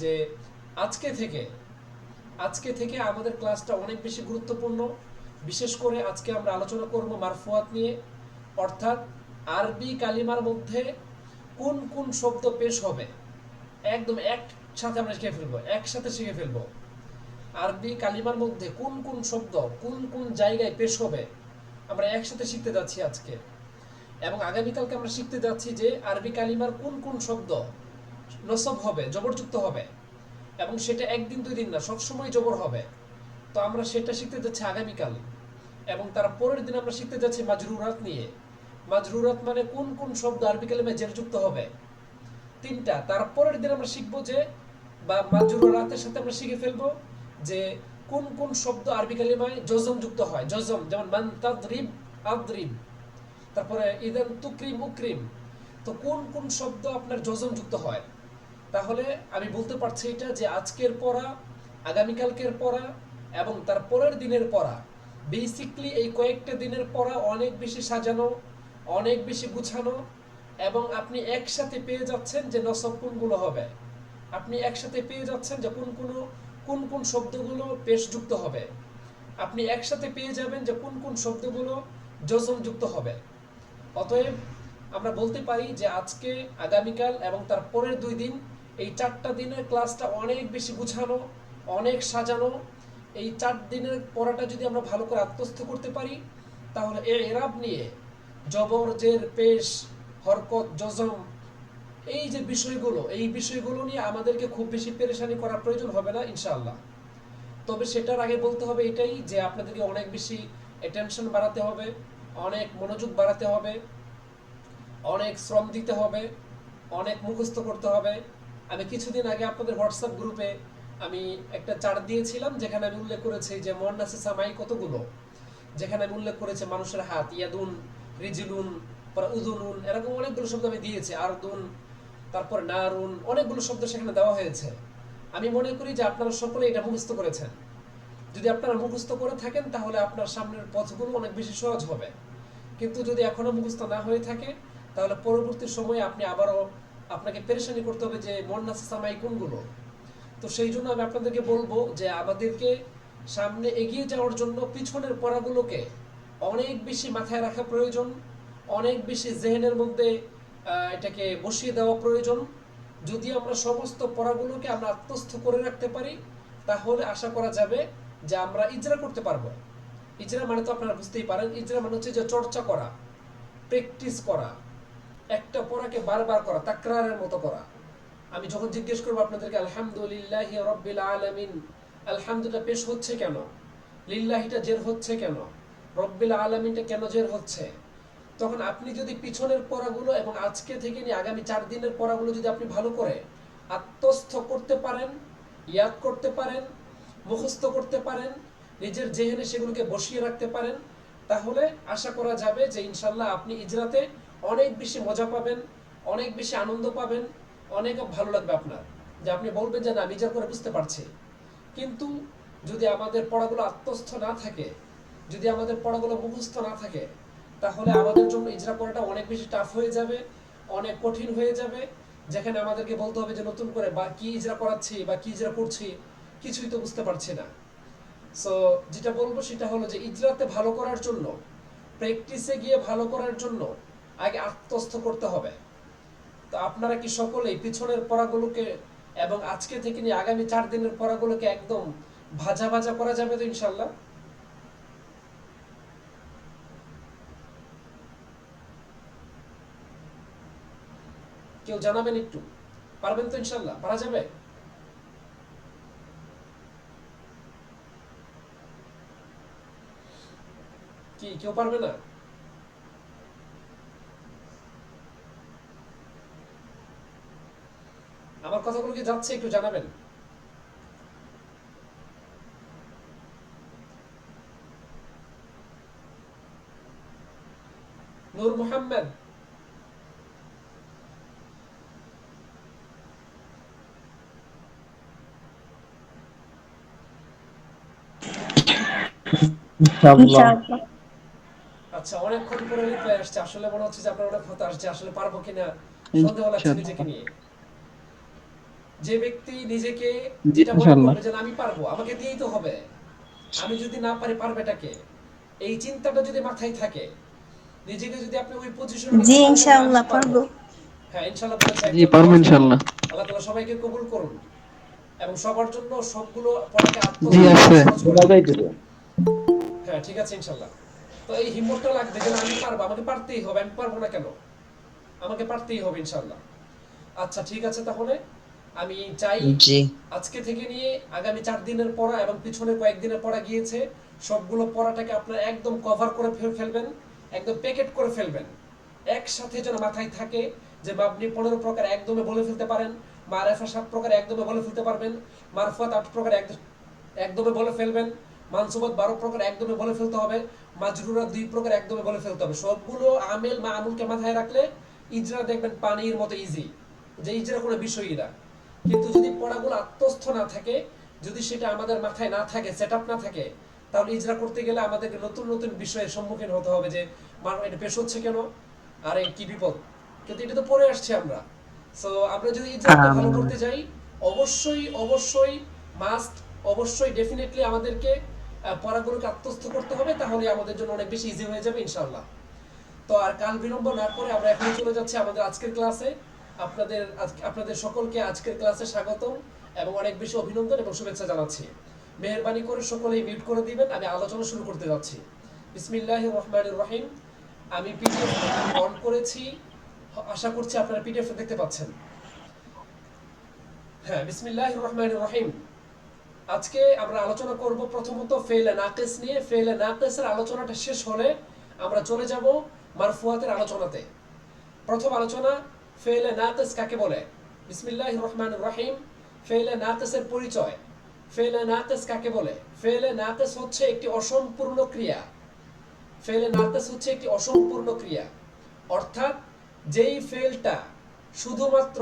যে আজকে থেকে আমাদের ক্লাসটা অনেক বেশি গুরুত্বপূর্ণ। বিশেষ করে আজকে আমরা আলোচনা করব মারফুয়াত নিয়ে, অর্থাৎ আরবি কালিমার মধ্যে কোন কোন শব্দ পেশ হবে। একদম একসাথে আমরা শিখে ফেলবো আরবি কালিমার মধ্যে কোন কোন শব্দ কোন কোন জায়গায় পেশ হবে, আমরা একসাথে শিখতে যাচ্ছি আজকে। এবং আগামীকালকে আমরা শিখতে যাচ্ছি যে আরবি কালিমার কোন কোন শব্দ নসব হবে, জবরযুক্ত হবে, এবং সেটা একদিন দুই দিন না, সবসময় জবর হবে। তো আমরা সেটা শিখতে যাচ্ছি আগামীকাল। এবং তার পরের দিন আমরা শিখতে যাচ্ছি মাজরুরাত নিয়ে। মাজরুরাত মানে কোন কোন শব্দ আরবি কালিমায় জেরযুক্ত হবে, তিনটা। তারপরের দিন আমরা শিখবো যে, বা মাজরুরাতের সাথে আমরা শিখে ফেলবো যে কোন কোন শব্দ আরবি কালিমায় জজম যুক্ত হয়। জজম যেমন মান তাদরিব, আদরিব। তারপরে ইদান তুকরিম, উকরিম। তো কোন কোন শব্দ আপনার জজম যুক্ত হয়। তাহলে আমি বলতে পারছি এটা যে আজকের পড়া, আগামীকালকের পড়া এবং তার পরের দিনের পড়া, বেসিকলি এই কয়েকটা দিনের পড়া অনেক বেশি সাজানো, অনেক বেশি গুছানো। এবং আপনি একসাথে পেয়ে যাচ্ছেন যে নসব কোনগুলো হবে, আপনি একসাথে পেয়ে যাচ্ছেন যে কোন কোন শব্দগুলো পেশযুক্ত হবে, আপনি একসাথে পেয়ে যাবেন যে কোন কোন শব্দগুলো জজম যুক্ত হবে। অতএব আমরা বলতে পারি যে আজকে, আগামীকাল এবং তার পরের দুই দিন, এই 4টা দিনের ক্লাসটা অনেক বেশি গুছানো, অনেক সাজানো। এই 4 দিনের পড়াটা যদি আমরা ভালো করে আত্মস্থ করতে পারি, তাহলে এরাব নিয়ে জবর, জের, পেশ, হরকত, জজম, এই বিষয়গুলো নিয়ে আমাদেরকে খুব বেশি পেরেশানি করার প্রয়োজন হবে না ইনশাআল্লাহ। তবে সেটার আগে বলতে হবে এটাই যে আপনাদেরকে অনেক বেশি অ্যাটেনশন বাড়াতে হবে, অনেক মনোযোগ বাড়াতে হবে, অনেক শ্রম দিতে হবে, অনেক মুখস্থ করতে হবে। আমি কিছুদিন আগে আপনাদের হোয়াটসঅ্যাপ গ্রুপে আমি একটা চার্ট দিয়েছিলাম, যেখানে আমি উল্লেখ করেছি যে মুয়ান্নাসে সামাই কতগুলো, যেখানে আমি উল্লেখ করেছি মানুষের হাত, ইয়াদুন, রিজিলুন, উদুনুন, এরকম অনেকগুলো শব্দ আমি দিয়েছি, আরদুন, তারপর নারুন, অনেকগুলো শব্দ সেখানে দেওয়া হয়েছে। আমি মনে করি যে আপনারা সকলে এটা মুখস্থ করেছেন। যদি আপনারা মুখস্থ করে থাকেন তাহলে আপনার সামনের পথগুলো অনেক বেশি সহজ হবে। কিন্তু যদি এখনো মুখস্থ না হয়ে থাকে, তাহলে পরবর্তী সময়ে আপনাকে পেরেশানি করতে হবে যে মুয়ান্নাসে সামাই কোনগুলো। তো সেই জন্য আমি আপনাদেরকে বলবো যে আমাদেরকে সামনে এগিয়ে যাওয়ার জন্য পিছনের পড়াগুলোকে অনেক বেশি মাথায় রাখা প্রয়োজন, অনেক বেশি জেহেনের মধ্যে এটাকে বসিয়ে দেওয়া প্রয়োজন। যদি আমরা সমস্ত পড়াগুলোকে আমরা আত্মস্থ করে রাখতে পারি, তাহলে আশা করা যাবে যে আমরা ইজরা করতে পারবো। ইজরা মানে তো আপনারা বুঝতেই পারেন, ইজরা মানে হচ্ছে যে চর্চা করা, প্র্যাকটিস করা, একটা পড়াকে বারবার করা, তাকরারের মতো করা। আমি যখন জিজ্ঞেস করবো আপনাদেরকে আলহামদুলিল্লাহি রাব্বিল আলামিন, আলহামদুলিল্লাহ পেশ হচ্ছে কেন, লিল্লাহিটা জের হচ্ছে কেন, রব্বিল আলামিনটা কেন জের হচ্ছে, তখন আপনি যদি পিছনের পড়াগুলো এবং আজকে থেকে নিয়ে আগামী 4 দিনের পড়াগুলো যদি আপনি ভালো করে আত্মস্থ করতে পারেন, ইয়াদ করতে পারেন, মুখস্থ করতে পারেন, নিজের জেহেনে সেগুলোকে বসিয়ে রাখতে পারেন, তাহলে আশা করা যাবে যে ইনশাল্লাহ আপনি ইজরাতে অনেক বেশি মজা পাবেন, অনেক বেশি আনন্দ পাবেন, অনেক ভালো লাগবে আপনার, যে আপনি বলবেন যে না আমি ইজরা করে বুঝতে পারছি। কিন্তু যদি আমাদের পড়াগুলো আত্মস্থ না থাকে, যদি আমাদের পড়াগুলো মুখস্থ না থাকে, তাহলে আমাদের জন্য ইজরা করাটা অনেক বেশি টাফ হয়ে যাবে, অনেক কঠিন হয়ে যাবে। যেখানে আমাদেরকে বলতে হবে যে নতুন করে বা কি ইজরা করাচ্ছি বা কি ইজরা করছি, কিছুই তো বুঝতে পারছি না। সো যেটা বলবো সেটা হলো যে ইজরাতে ভালো করার জন্য, প্র্যাকটিসে গিয়ে ভালো করার জন্য আগে আত্মস্থ করতে হবে। তো আপনারা কি সকলেই পিছনের পড়াগুলোকে এবং আজকে থেকে নিয়ে আগামী 4 দিনের পড়াগুলোকে একদম ভাজা ভাজা করা যাবে তো ইনশাল্লাহ? কেউ জানাবেন একটু, পারবেন তো ইনশাল্লাহ? পারা যাবে? কি কেউ পারবে না? আমার কথাগুলো কি যাচ্ছে, একটু জানাবেন। নূর মোহাম্মদ, ইনশাআল্লাহ। আচ্ছা, অনেকক্ষণ পরে রিপ্লাই আসছে, আসলে মনে হচ্ছে যে আপনার অনেক হতাশ যে আসলে পারবো কিনা, সন্দেহ লাগছে ইনশাআল্লাহ। নিজেকে নিয়ে। যে ব্যক্তি নিজেকে জি যেটা মনে ইনশাআল্লাহ। করবে যে না, আমি পারবো, আমাকে দিয়েই তো হবে, আমি যদি না পারি পারবেটাকে, এই চিন্তাটা যদি মাথায় থাকে, নিজেকে যদি আপনি ওই পজিশনে জি নিতে পারেন যে না আমি ইনশাআল্লাহ পারবো। পারবো। হ্যাঁ, ইনশাআল্লাহ বলেন তো জি একজন পারবো আওয়াজ করেন। ইনশাআল্লাহ। আল্লাহ তাআলা সবাইকে কবুল করুন এবং সবার জন্য সবগুলো পড়াকে জি আত্মস্থ করা আছে। সহজ করে দিন। হ্যাঁ, ঠিক আছে ইনশাআল্লাহ। তো এই হিম্মতটা লাগবে যে না, আমি পারবো, আমাকে পারতেই হবে, আমি পারবো না কেন, আমাকে পারতেই হবে ইনশাআল্লাহ। আচ্ছা ঠিক আছে, তাহলে আমি চাই জি আজকে থেকে নিয়ে আগামী 4 দিনের পড়া এবং পিছনের কয়েকদিনের পড়া গিয়েছে, সবগুলো পড়াটাকে আপনারা একদম কভার করে ফেলবেন, একদম প্যাকেট করে ফেলবেন, একসাথে যেন মাথায় থাকে যে আপনি 15 প্রকার একদমে বলে ফেলতে পারেন, মারেফা 7 প্রকার একদমে বলে ফেলতে পারবেন, মারফাত 8 প্রকার একদমে বলে ফেলবেন, মানসুবাত 12 প্রকার একদমে বলে ফেলতে হবে, মাজরুরা 2 প্রকার একদমে বলে ফেলতে হবে। সবগুলো আমেল মামুলকে মাথায় রাখলে ইজরা দেখবেন পানির মতো ইজি, যে ইজরা কোনো বিষয়ই না। কিন্তু যদি পড়াগুলো আত্মস্থ না থাকে, যদি সেটা আমাদের মাথায় না থাকে, সেটআপ না থাকে, তাহলে ইজরা করতে গেলে আমাদেরকে নতুন নতুন বিষয়ের সম্মুখীন হতে হবে, যে এটা পেশ হচ্ছে কেন, আরে কি বিপদ। কিন্তু এটা তো পড়ে আসছে আমরা। সো আমরা যদি ইজরাটা ভালো করতে যাই, অবশ্যই অবশ্যই মাস্ট, অবশ্যই ডেফিনেটলি আমাদেরকে পড়াগুলোকে আত্মস্থ করতে হবে, তাহলে আমাদের জন্য অনেক বেশি ইজি হয়ে যাবে ইনশাআল্লাহ। তো আর কাল বিলম্ব না করে আমরা এখনই চলে যাচ্ছি আমাদের আজকের ক্লাসে। আপনাদের সকলকে আজকের ক্লাসে স্বাগতম এবং অনেক বেশি অভিনন্দন এবং শুভেচ্ছা জানাচ্ছি। মেহেরবানি করে সকলেই মিউট করে দিবেন, আমি আলোচনা শুরু করতে যাচ্ছি। বিসমিল্লাহির রহমানির রহিম। আমি পিডিএফ অন করেছি, আশা করছি আপনারা পিডিএফ দেখতে পাচ্ছেন। হ্যাঁ, বিসমিল্লাহির রহমানির রহিম। আজকে আমরা আলোচনা করব প্রথমত ফেলে নাকিস নিয়ে। ফেলে নাকিসের আলোচনাটা শেষ হলে আমরা চলে যাব মারফুয়াতের আলোচনাতে। প্রথম আলোচনা, ফেলে নাকিস কাকে বলে। বিসমিল্লাহির রহমানির রহিম। ফেলে নাকিসের পরিচয়। ফেলে নাকিস কাকে বলে? ফেলে নাকিস হচ্ছে একটি অসম্পূর্ণ ক্রিয়া। ফেলে নাকিস হচ্ছে একটি অসম্পূর্ণ ক্রিয়া, অর্থাৎ যেই ফেলটা শুধুমাত্র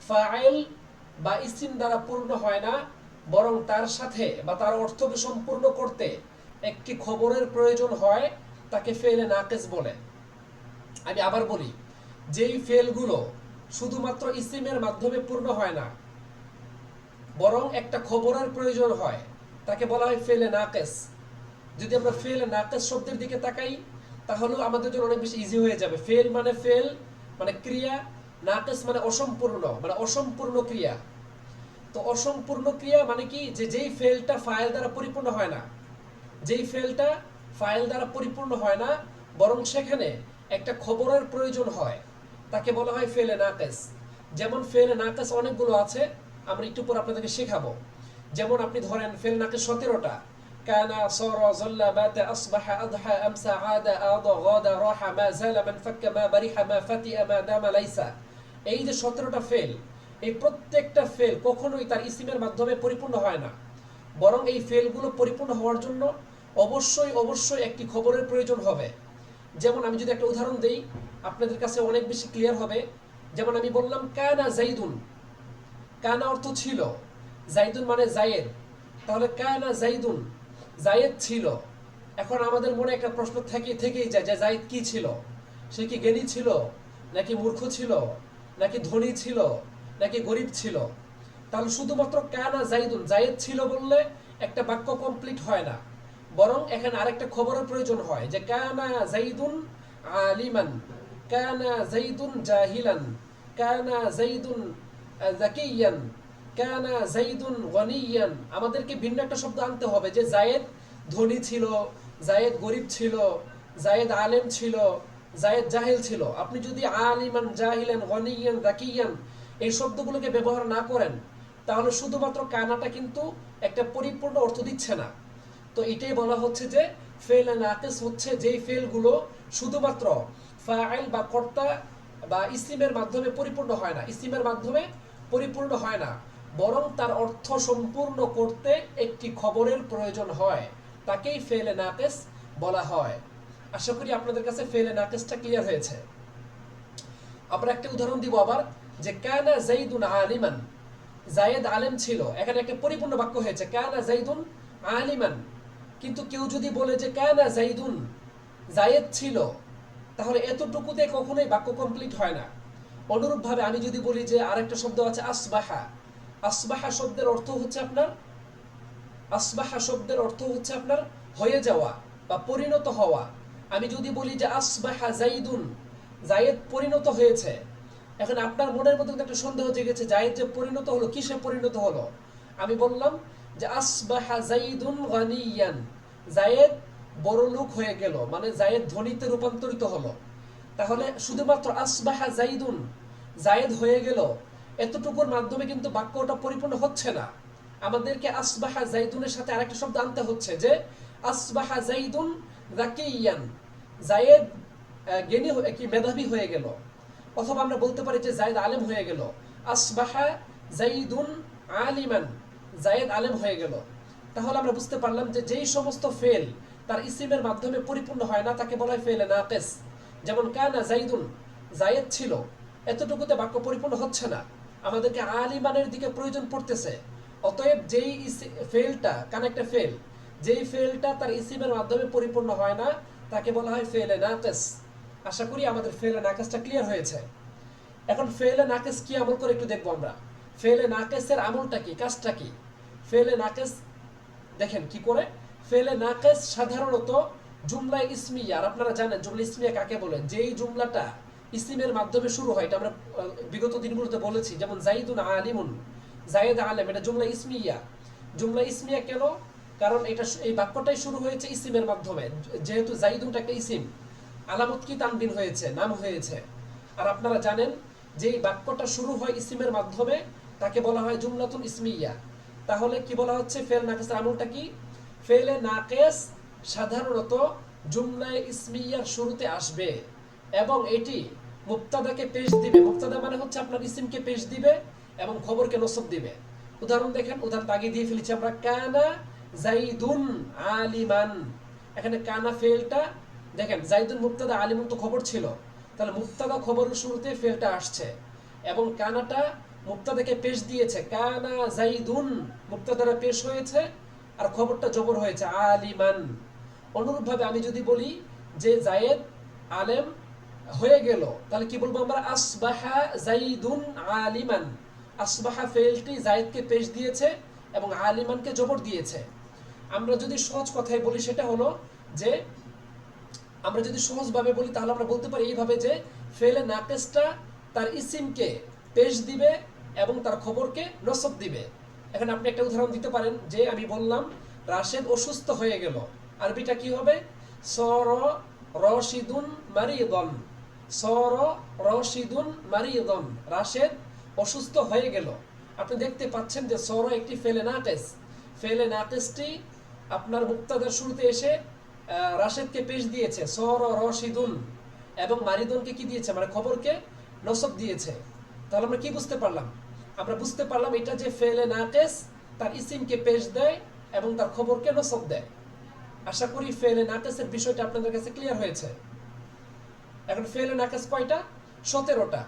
ফাইল বা ইসিম দ্বারা পূর্ণ হয় না, বরং তার সাথে বা তার অর্থকে সম্পূর্ণ করতে একটি খবরের প্রয়োজন হয়, তাকে ফেলে নাকিস বলে। আমি আবার বলি, যেই ফেলগুলো শুধুমাত্র ইসিমের মাধ্যমে পূর্ণ হয় না, বরং একটা খবরের প্রয়োজন হয়, তাকে বলা হয় ফেলে নাকিস। যদি আমরা ফেল নাকিস শব্দের দিকে তাকাই, তাহলে আমাদের জন্য অনেক বেশি ইজি হয়ে যাবে। ফেল মানে ক্রিয়া, নাকিস মানে অসম্পূর্ণ, মানে অসম্পূর্ণ ক্রিয়া। তো অসম্পূর্ণ ক্রিয়া মানে কি, যে যেই ফেলটা ফাইল দ্বারা পরিপূর্ণ হয় না, যেই ফেলটা ফাইল দ্বারা পরিপূর্ণ হয় না, বরং সেখানে একটা খবরের প্রয়োজন হয়, তাকে বলা হয় ফেলে নাকিস। যেমন ফেলে নাকিস অনেকগুলো আছে, আমরা একটু পর আপনাদেরকে শেখাবো। যেমন আপনি ধরেন ফেলে নাকিস 17টা। কানা সারা যাল্লা বাতা আসবাহা আদহা আমসা আদা আদা গাদা রাহা মা জালা মান ফাক্কা মা বারিহা মা ফাতিয়া মা দামা লাইসা। এই যে 17টা ফেল, এই প্রত্যেকটা ফেল কখনোই তার ইসিমের মাধ্যমে পরিপূর্ণ হয় না, বরং এই ফেলগুলো পরিপূর্ণ হওয়ার জন্য অবশ্যই অবশ্যই একটি খবরের প্রয়োজন হবে। যেমন আমি যদি একটা উদাহরণ দেই, আপনাদের কাছে অনেক বেশি ক্লিয়ার হবে। যেমন আমি বললাম কানা জাইদুন, কানা অর্থ ছিল, জাইদুন মানে জায়েদ। তাহলে কানা জাইদুন, জায়েদ ছিল। এখন আমাদের মনে একটা প্রশ্ন থেকেই যায় যে জায়েদ কি ছিল? সে কি জ্ঞানী ছিল, নাকি মূর্খ ছিল, নাকি ধনী ছিল, নাকি গরিব ছিল? তাহলে শুধুমাত্র কানা জাইদুন, জায়েদ ছিল বললে একটা বাক্য কমপ্লিট হয় না, বরং এখানে আরেকটা খবরের প্রয়োজন হয়, যে কানা জাইদুন আলিমান, কানা জাইদুন জাহিলান, কানা জাইদুন যাকিয়ান, কানা জাইদুন গনিয়ান। আমাদেরকে ভিন্ন একটা শব্দ আনতে হবে, যে জায়েদ ধনী ছিল, জায়েদ গরিব ছিল, জায়েদ আলেম ছিল, জায়েদ জাহিল ছিল। আপনি যদি আলিমান জাহিলান গনিয়ান যাকিয়ান এই শব্দগুলোকে ব্যবহার না করেন, তাহলে শুধুমাত্র কানাটা কিন্তু একটা পরিপূর্ণ অর্থ দিচ্ছে না। তো এটাই বলা হচ্ছে যে ফেল নাকিস হচ্ছে যেই ফেলগুলো শুধুমাত্র ফাইল বা কর্তা বা ইসিমের মাধ্যমে পরিপূর্ণ হয় না, ইসিমের মাধ্যমে পরিপূর্ণ হয় না, বরং তার অর্থ সম্পূর্ণ করতে একটি খবরের প্রয়োজন হয়, তাকেই ফেলে নাকিস বলা হয়। আশা করি আপনাদের কাছে ফেলে নাকিসটা ক্লিয়ার হয়েছে। আমরা একটা উদাহরণ দিব আবার, যে কানা জাইদুন আলিমান, জায়েদ আলেম ছিল। এখানে একটা পরিপূর্ণ বাক্য হয়েছে কানা জাইদুন আলিমান। কিন্তু কেউ যদি বলে যে কানা জাইদুন, জায়েদ ছিল, তাহলে এতটুকুতে কখনোই বাক্য কমপ্লিট হয় না। অনুরূপভাবে আমি যদি বলি যে আরেকটা শব্দ আছে আসবাহা, আসবাহা শব্দের অর্থ হচ্ছে আপনার আসবাহা শব্দের অর্থ হচ্ছে আপনার হয়ে যাওয়া বা পরিণত হওয়া। আমি যদি বলি যে আসবাহা জাইদুন, জায়েদ পরিণত হয়েছে, এখন আপনার মনের মধ্যে একটা সন্দেহ জেগেছে, জায়েদ যে পরিণত হলো, কিসে পরিণত হলো? আমি বললাম যে আসবাহা জাইদুন গানিয়ান, জায়েদ বড়লোক হয়ে গেল, মানে জায়েদ ধনীতে রূপান্তরিত হলো। তাহলে শুধুমাত্র আসবাহা জাইদুন, জায়েদ হয়ে গেল, এতটুকুর মাধ্যমে কিন্তু বাক্যটা পরিপূর্ণ হচ্ছে না। আমাদেরকে আসবাহা জাইদুনের সাথে আরেকটা শব্দ আনতে হচ্ছে, যে আসবাহা জাইদুন যাকিয়ান, জায়েদ জ্ঞানী কি মেধাবী হয়ে গেল। অথবা আমরা বলতে পারি যে জায়েদ আলেম হয়ে গেল, আসবাহা জাইদুন আলিমান, জায়েদ আলেম হয়ে গেল। তাহলে আমরা বুঝতে পারলাম যে যেই সমস্ত ফেল তার ইসিমের মাধ্যমে পরিপূর্ণ হয় না তাকে বলা হয় ফেলে নাকিস। যেমন কানা জাইদুন, জায়েদ ছিল, এতটুকুতে বাক্য পরিপূর্ণ হচ্ছে না, আমাদেরকে আলিমানের দিকে প্রয়োজন পড়তেছে। অতএব যেই ফেলটা কানেক্টে ফেল, যেই ফেলটা তার ইসিমের মাধ্যমে পরিপূর্ণ হয় না তাকে বলা হয় ফেলে নাকিস। আশা করি আমাদের ফেলে নাকিসটা ক্লিয়ার হয়েছে। এখন ফেলে নাকিস কি আমল করে একটু দেখবো আমরা। ফেলে নাকিসের আমলটা কি, কাজটা কি? ফেলে নাকিস দেখেন কি করে। ফেলে নাকিস সাধারণত জুমলা ইসমিয়া, আর আপনারা জানেন জুমলা ইসমিয়া কাকে বলে, যেই জুমলাটা ইসিমের মাধ্যমে শুরু হয়, এটা আমরা বিগত দিনগুলোতে বলেছি, যেমন জাইদুন আলিমুন, জায়েদ আলেম, এটা জুমলা ইসমিয়া। জুমলা ইসমিয়া কেন? কারণ এটা এই বাক্যটাই শুরু হয়েছে ইসিমের মাধ্যমে, যেহেতু জাইদুনটা একটা ইসিম, আলামত কি তানবিন হয়েছে, নাম হয়েছে। আর আপনারা জানেন যে এই বাক্যটা শুরু হয় ইসিমের মাধ্যমে তাকে বলা হয় জুমলাতুন ইসমিয়া। তাহলে কি বলা হচ্ছে, ফেল নাকিসের আমলটা কি? ফেলে নাকিস সাধারণত জুমলায়ে ইসমিয়ার শুরুতে আসবে এবং এটি মুবতাদাকে পেশ দিবে। মুবতাদা মানে হচ্ছে আপনার ইসিমকে পেশ দিবে এবং খবরকে নসব দিবে। উদাহরণ দেখেন, উদাহরণ আগে দিয়ে ফেলেছি আমরা, কানা জাইদুন আলিমান। এখানে কানা ফেলটা দেখেন, জাইদুন মুবতাদা, আলিমুন তো খবর ছিল, তাহলে মুবতাদা খবরের শুরুতে ফেলটা আসছে এবং কানাটা মুবতাদাকে পেশ দিয়েছে, কানা জাইদুন মুবতাদারা পেশ হয়েছে আর খবরটা জবর হয়েছে আলিমান। অনুরূপভাবে আমি যদি বলি যে জায়েদ আলেম হয়ে গেল, তাহলে কি বলবো আমরা, আসবাহা জাইদুন আলিমান। আসবাহা ফেলটি জায়েদকে পেশ দিয়েছে এবং আলিমানকে জবর দিয়েছে। আমরা যদি সহজ কথায় বলি সেটা হলো যে, আমরা যদি সহজভাবে বলি তাহলে আমরা বলতে পারি এইভাবে যে ফেলে নাকিসটা তার ইসিমকে পেশ দিবে এবং তার খবরকে নসব দিবে। এখন আপনি একটা উদাহরণ দিতে পারেন, যে আমি বললাম রাশেদ অসুস্থ হয়ে গেল, আরবিটা কি হবে, সর রশিদুন মারিদন, সর রশিদুন মারিদন, রাশেদ অসুস্থ হয়ে গেল। আপনি দেখতে পাচ্ছেন যে সর একটি ফেলে নাকিস, ফেলে নাকিসটি আপনার মুক্তাদার শুরুতে এসে রাশেদকে পেশ দিয়েছে সর রশিদুন এবং মারিদনকে কি দিয়েছে, মানে খবরকে নসব দিয়েছে। তাহলে আমরা কি বুঝতে পারলাম? আমরা বুঝতে পারলাম এটা যে ফেলে নাকিস তার ইসিমকে পেশ দেয় এবং তার খবরকে নসব দেয়। আশা করি ফেলে নাকিসের বিষয়টা আপনাদের কাছে ক্লিয়ার হয়েছে। এখন ফেলে নাকিস কয়টা? 17টা।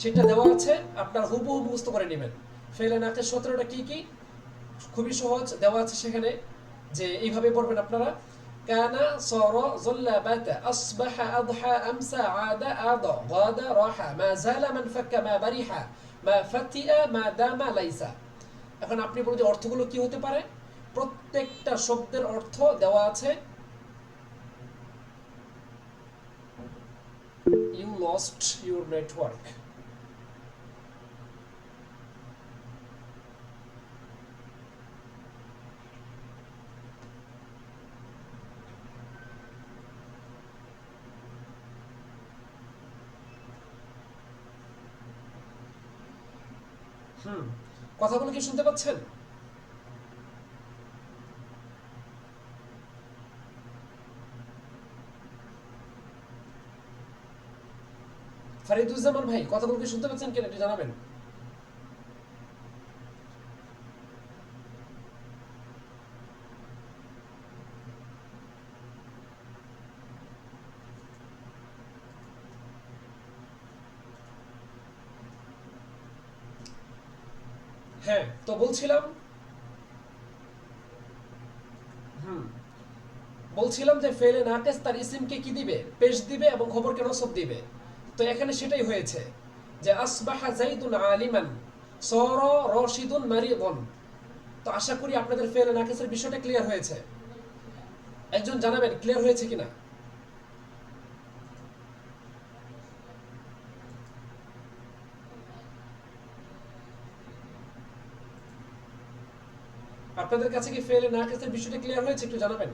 সেটা দেওয়া আছে, আপনার হুবহু মুখস্থ করে নেবেন। ফেলে নাকিস 17টা কি কি? খুবই সহজ, দেওয়া আছে সেখানে, যে এইভাবে পড়বেন আপনারা, কানা সারা যাল্লা বাতা আসবাহা আদহা আমসা আদা আদা গাদা রাহা মা জালা মান ফাক্কা মা বারিহা মা ফাতিয়া মা দামা লাইসা। এখন আপনি বলুন যে অর্থগুলো কি হতে পারে? প্রত্যেকটা শব্দের অর্থ দেওয়া আছে। You lost your network. কথাগুলো কি শুনতে পাচ্ছেন? ফারিদুজ্জামান ভাই, কথাগুলো কি শুনতে পাচ্ছেন কিনা একটু জানাবেন। হ্যাঁ, তো বলছিলাম বলছিলাম যে ফেলে নাকিস তার ইসিমকে কি দিবে, পেশ দিবে এবং খবরকে নসব দিবে। তো এখানে সেটাই হয়েছে যে আসবাহা জাইদুন আলিমান, সারা রাশিদুন মারিদুন। তো আশা করি আপনাদের ফেলে নাকিসের বিষয়টা ক্লিয়ার হয়েছে। একজন জানাবেন ক্লিয়ার হয়েছে কিনা। আপনাদের কাছে কি ফেলে নাকিসের বিষয়টা ক্লিয়ার হয়েছে, একটু জানাবেন।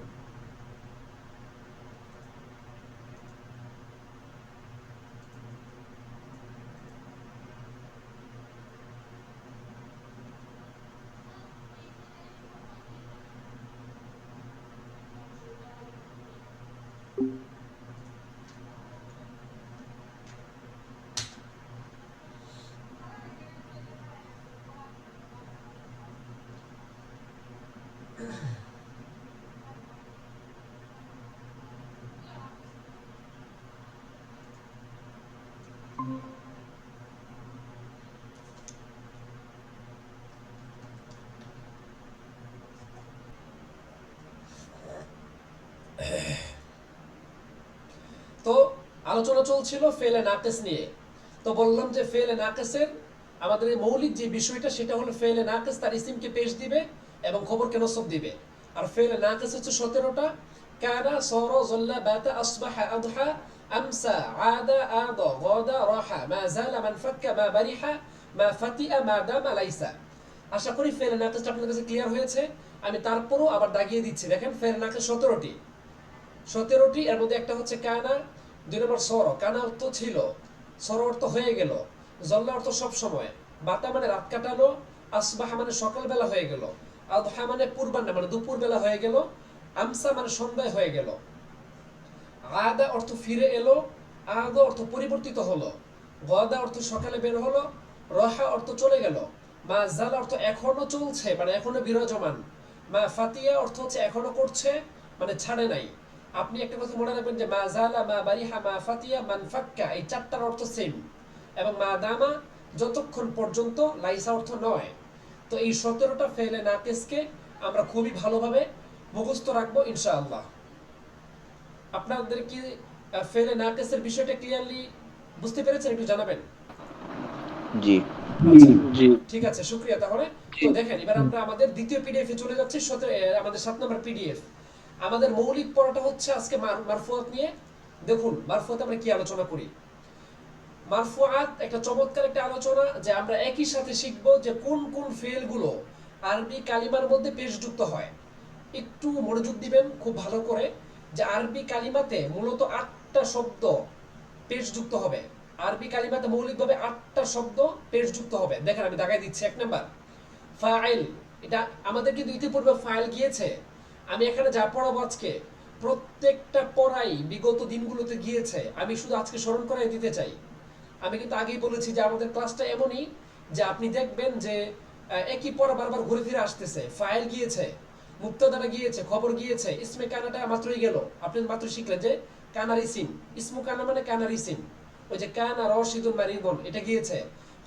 তো আলোচনা চলছিল ফেলে নাকিস নিয়ে। তো বললাম যে ফেলে নাকিসের আমাদের এই মৌলিক যে বিষয়টা সেটা হলো ফেলে নাকিস তার ইসিমকে পেশ দিবে এবং খবরকে নসব দিবে। আর ফেলে নাকিস হচ্ছে 17টা। কানা, সারা, যাল্লা, বাতা, আসবাহা, আদহা, আমসা, আদা, আদা, গাদা, রাহা, মা জালা, মান ফাক্কা, মা বারিহা, মা ফাতিয়া, মা দামা, লাইসা। আশা করি ফেলে নাকিসটা আপনাদের কাছে ক্লিয়ার হয়েছে। আমি তারপরও আবার দাগিয়ে দিচ্ছি, দেখেন ফেলে নাকিস 17টি। 17টি, এর মধ্যে একটা হচ্ছে কানা, 2 নম্বর সর। কানা অর্থ ছিল, সর অর্থ হয়ে গেল, জল্লা অর্থ সব সময়, বাতা মানে রাত কাটালো, আসবাহা মানে সকালবেলা হয়ে গেল, আদহা মানে পূর্বাহ্ন মানে দুপুর বেলা হয়ে গেল, আমসা মানে সন্ধ্যায় হয়ে গেল, আদা অর্থ ফিরে এলো, আদা অর্থ পরিবর্তিত হলো, গদা অর্থ সকালে বের হলো, রহা অর্থ চলে গেল, মা জালা অর্থ এখনো চলছে মানে এখনো বিরাজমান, মা ফাতিয়া অর্থ হচ্ছে এখনো করছে মানে ছাড়ে নাই। আপনি একটা কথা মনে রাখবেন যে মা জালা, মা বারিহা, মা ফাতিয়া, মান ফাক্কা, এই চারটার অর্থ সেম। এবং মা দামা যতক্ষণ পর্যন্ত, লাইসা অর্থ নয়। তো এই 17টা ফেলে নাকিসকে আমরা খুবই ভালোভাবে মুখস্থ রাখবো ইনশাআল্লাহ। আপনাদের কি ফেলে নাকিসের বিষয়টা ক্লিয়ারলি বুঝতে পেরেছেন, একটু জানাবেন। জি আচ্ছা জি ঠিক আছে, শুকরিয়া। তাহলে তো দেখেন এবার আমরা আমাদের দ্বিতীয় পিডিএফ এ চলে যাচ্ছি। আমাদের 7 নম্বর পিডিএফ। আমাদের মৌলিক পড়াটা হচ্ছে আজকে মারফুয়াত নিয়ে। দেখুন মারফুয়াত আমরা কি আলোচনা করি। মারফুআত একটা চমৎকার একটা আলোচনা, যে আমরা একই সাথে শিখবো যে কোন কোন ফেলগুলো আরবি কালিমার মধ্যে পেশযুক্ত হয়। একটু মনোযোগ দিবেন খুব ভালো করে, যে আরবি কালিমাতে মূলত 8টা শব্দ পেশযুক্ত হবে। আরবি কালিমাতে মৌলিকভাবে 8টা শব্দ পেশযুক্ত হবে। দেখেন আমি দেখাই দিচ্ছি। 1 নাম্বার ফাইল। এটা আমাদের কিন্তু ইতিপূর্বে ফাইল গিয়েছে। আমি এখানে যা পড়াবো আজকে প্রত্যেকটা পড়াই বিগত দিনগুলোতে গিয়েছে। আমি শুধু আজকে স্মরণ করাই দিতে চাই। আমি কিন্তু আগেই বলেছি যে আমাদের ক্লাসটা এমনই যে আপনি দেখবেন যে একই পড়া বারবার ঘুরে ফিরে আসতেছে। ফাইল গিয়েছে, মুক্তাদাটা গিয়েছে, খবর গিয়েছে, ইসমে কানাটা মাত্রই গেল। আপনি মাত্র শিখলেন যে কানার ইসিম, ইসমু কানা মানে কানার ইসিম। ওই যে কানা রশিদুন মারিদুন এটা গিয়েছে।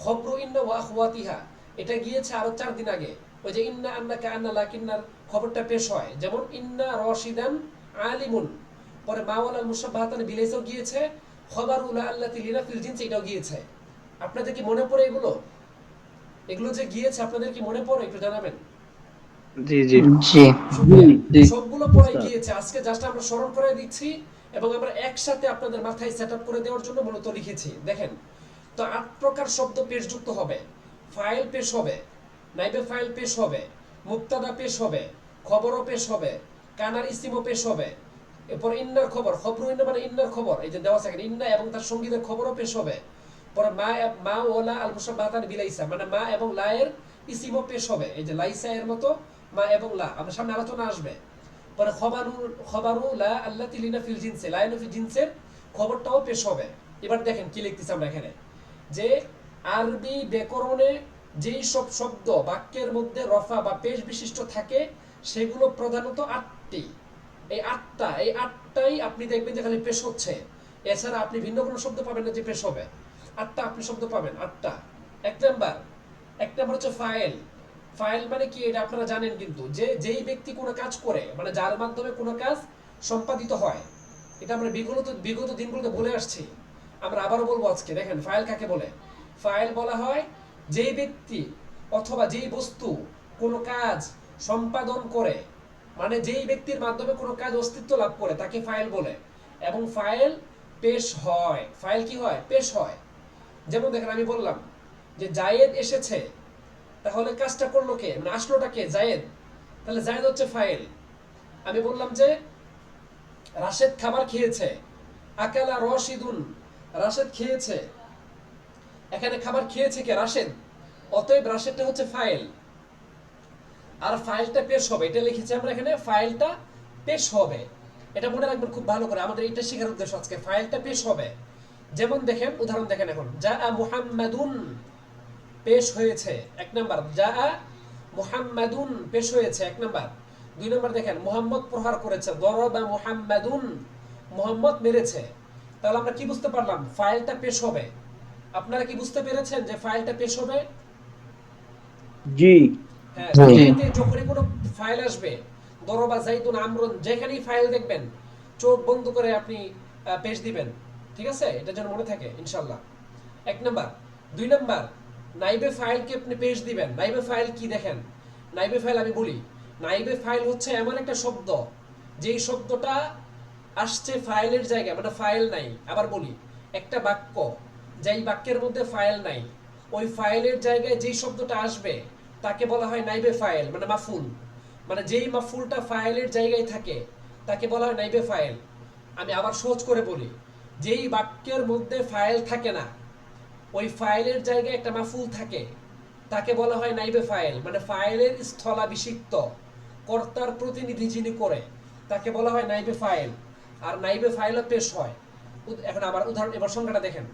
খবরু ইন্না ওয়া আখওয়াতিহা এটা গিয়েছে আরো 4 দিন আগে। ওই যে ইন্না আন্নাকা আন্না লাকিন্নার খবরটা পেশ হয়, যেমন ইন্না রশিদান আলিমুন। পরে মাওয়ালাল মুশাব্বাহাতান বিলাইসাও গিয়েছে। খবরুল আল্লাতি লিনা ফিল জিনস এটাও গিয়েছে। আপনাদের কি মনে পড়ে এগুলো? এগুলো যে গিয়েছে আপনাদের কি মনে পড়ে, একটু জানাবেন। জি জি জি জি সবগুলো পড়াই গিয়েছে। আজকে জাস্ট আমরা স্মরণ করে দিচ্ছি এবং আমরা একসাথে আপনাদের মাথায় সেটআপ করে দেওয়ার জন্য মূলত লিখেছি। দেখেন তো 8 প্রকার শব্দ পেশযুক্ত হবে। ফাইল পেশ হবে, নাইবে ফাইল পেশ হবে, মুক্তাদা পেশ হবে, খবরও পেশ হবে, কানার ইসিমও পেশ হবে। এরপর ইন্নার খবর, খবর ইন্না মানে ইন্নার খবর, এই যে দেওয়া থাকে ইন্না এবং তার সঙ্গীতের খবরও পেশ হবে। পরে মা ওলা আল মুশাব্বাহাতান বিলাইসা মানে মা এবং লায়ের ইসিমও পেশ হবে, এই যে লাইসা এর মতো মা এবং লা আমরা সামনে আলোচনা আসবে। পরে খবরু লা আল্লাতি লিনা ফিল জিনসে, লাইনু ফিল জিনসের খবরটাও পেশ হবে। এবার দেখেন কি লিখতেছি আমরা এখানে, যে আরবি ব্যাকরণে যেই সব শব্দ বাক্যের মধ্যে রফা বা পেশ বিশিষ্ট থাকে সেগুলো প্রধানত 8টি। এই 8টাই আপনি দেখবেন যে খালি পেশ হচ্ছে। এছাড়া আপনি ভিন্ন কোনো শব্দ পাবেন না যে পেশ হবে। 8টা আপনি শব্দ পাবেন, 8টা। এক নাম্বার হচ্ছে ফাইল। ফাইল মানে কি এটা আপনারা জানেন, কিন্তু যে যেই ব্যক্তি কোনো কাজ করে মানে যার মাধ্যমে কোনো কাজ সম্পাদিত হয়। এটা আমরা বিগত দিনগুলোতে বলে আসছি, আমরা আবারও বলবো আজকে। দেখেন ফাইল কাকে বলে। ফাইল বলা হয় যেই ব্যক্তি অথবা যেই বস্তু কোনো কাজ সম্পাদন করে, মানে যেই ব্যক্তির মাধ্যমে কোনো কাজ অস্তিত্ব লাভ করে তাকে ফাইল বলে, এবং ফাইল পেশ হয়। ফাইল কি হয়? পেশ হয়। যেমন দেখেন, আমি বললাম যে জায়েদ এসেছে, তাহলে কাজটা করলো কে, মানে আসলোটা কে? জায়েদ। তাহলে জায়েদ হচ্ছে ফাইল। আমি বললাম যে রাশেদ খাবার খেয়েছে, আকালা রশিদুন, রাশেদ খেয়েছে, এখানে খাবার খেয়েছে কে? রাশেদ। অতএব রাশেদটা হচ্ছে ফাইল, আর ফাইলটা পেশ হবে, এটা লিখেছি আমরা এখানে, ফাইলটা পেশ হবে। এটা মনে রাখবেন খুব ভালো করে, আমাদের এটা শেখার উদ্দেশ্য আজকে, ফাইলটা পেশ হবে। যেমন দেখেন, উদাহরণ দেখেন, এখন যা মুহাম্মাদুন পেশ হয়েছে, এক নাম্বার। যা মুহাম্মাদুন পেশ হয়েছে, এক নাম্বার। দুই নাম্বার দেখেন, মুহাম্মদ প্রহার করেছে, দরবা মুহাম্মাদুন, মুহাম্মদ মেরেছে। তাহলে আমরা কি বুঝতে পারলাম? ফাইলটা পেশ হবে। আপনারা কি বুঝতে পেরেছেন যে ফাইলটা পেশ হবে? জি। হ্যাঁ, জি। দুনিয়াতে যখনই কোনো ফাইল আসবে, দরবা জাইদুন আমরুন, যেখানেই ফাইল দেখবেন চোখ বন্ধ করে আপনি পেশ দিবেন। ঠিক আছে? এটা যেন মনে থাকে ইনশাআল্লাহ। এক নাম্বার। দুই নাম্বার, নাইবে ফাইলকে আপনি পেশ দিবেন। নাইবে ফাইল কি দেখেন? নাইবে ফাইল আমি বলি, নাইবে ফাইল হচ্ছে এমন একটা শব্দ যেই শব্দটা আসছে ফাইলের জায়গায়, মানে ফাইল নাই। আবার বলি, একটা বাক্য, যেই বাক্যের মধ্যে ফাইল নাই, ওই ফাইলের জায়গায় যেই শব্দটা আসবে তাকে বলা হয় নাইবে ফাইল, মানে মাফুল। মানে যেই মাফুলটা ফাইলের জায়গায় থাকে তাকে বলা হয় নাইবে ফাইল। আমি আবার সহজ করে বলি, যেই বাক্যের মধ্যে ফাইল থাকে না, ওই ফাইলের জায়গায় একটা মাফুল থাকে, তাকে বলা হয় নাইবে ফাইল, মানে ফাইলের স্থলাভিষিক্ত, কর্তার প্রতিনিধি যিনি করে তাকে বলা হয় নাইবে ফাইল। আর নাইবে ফাইলও পেশ হয়। এখন আবার উদাহরণ, এবার সংখ্যাটা দেখেন।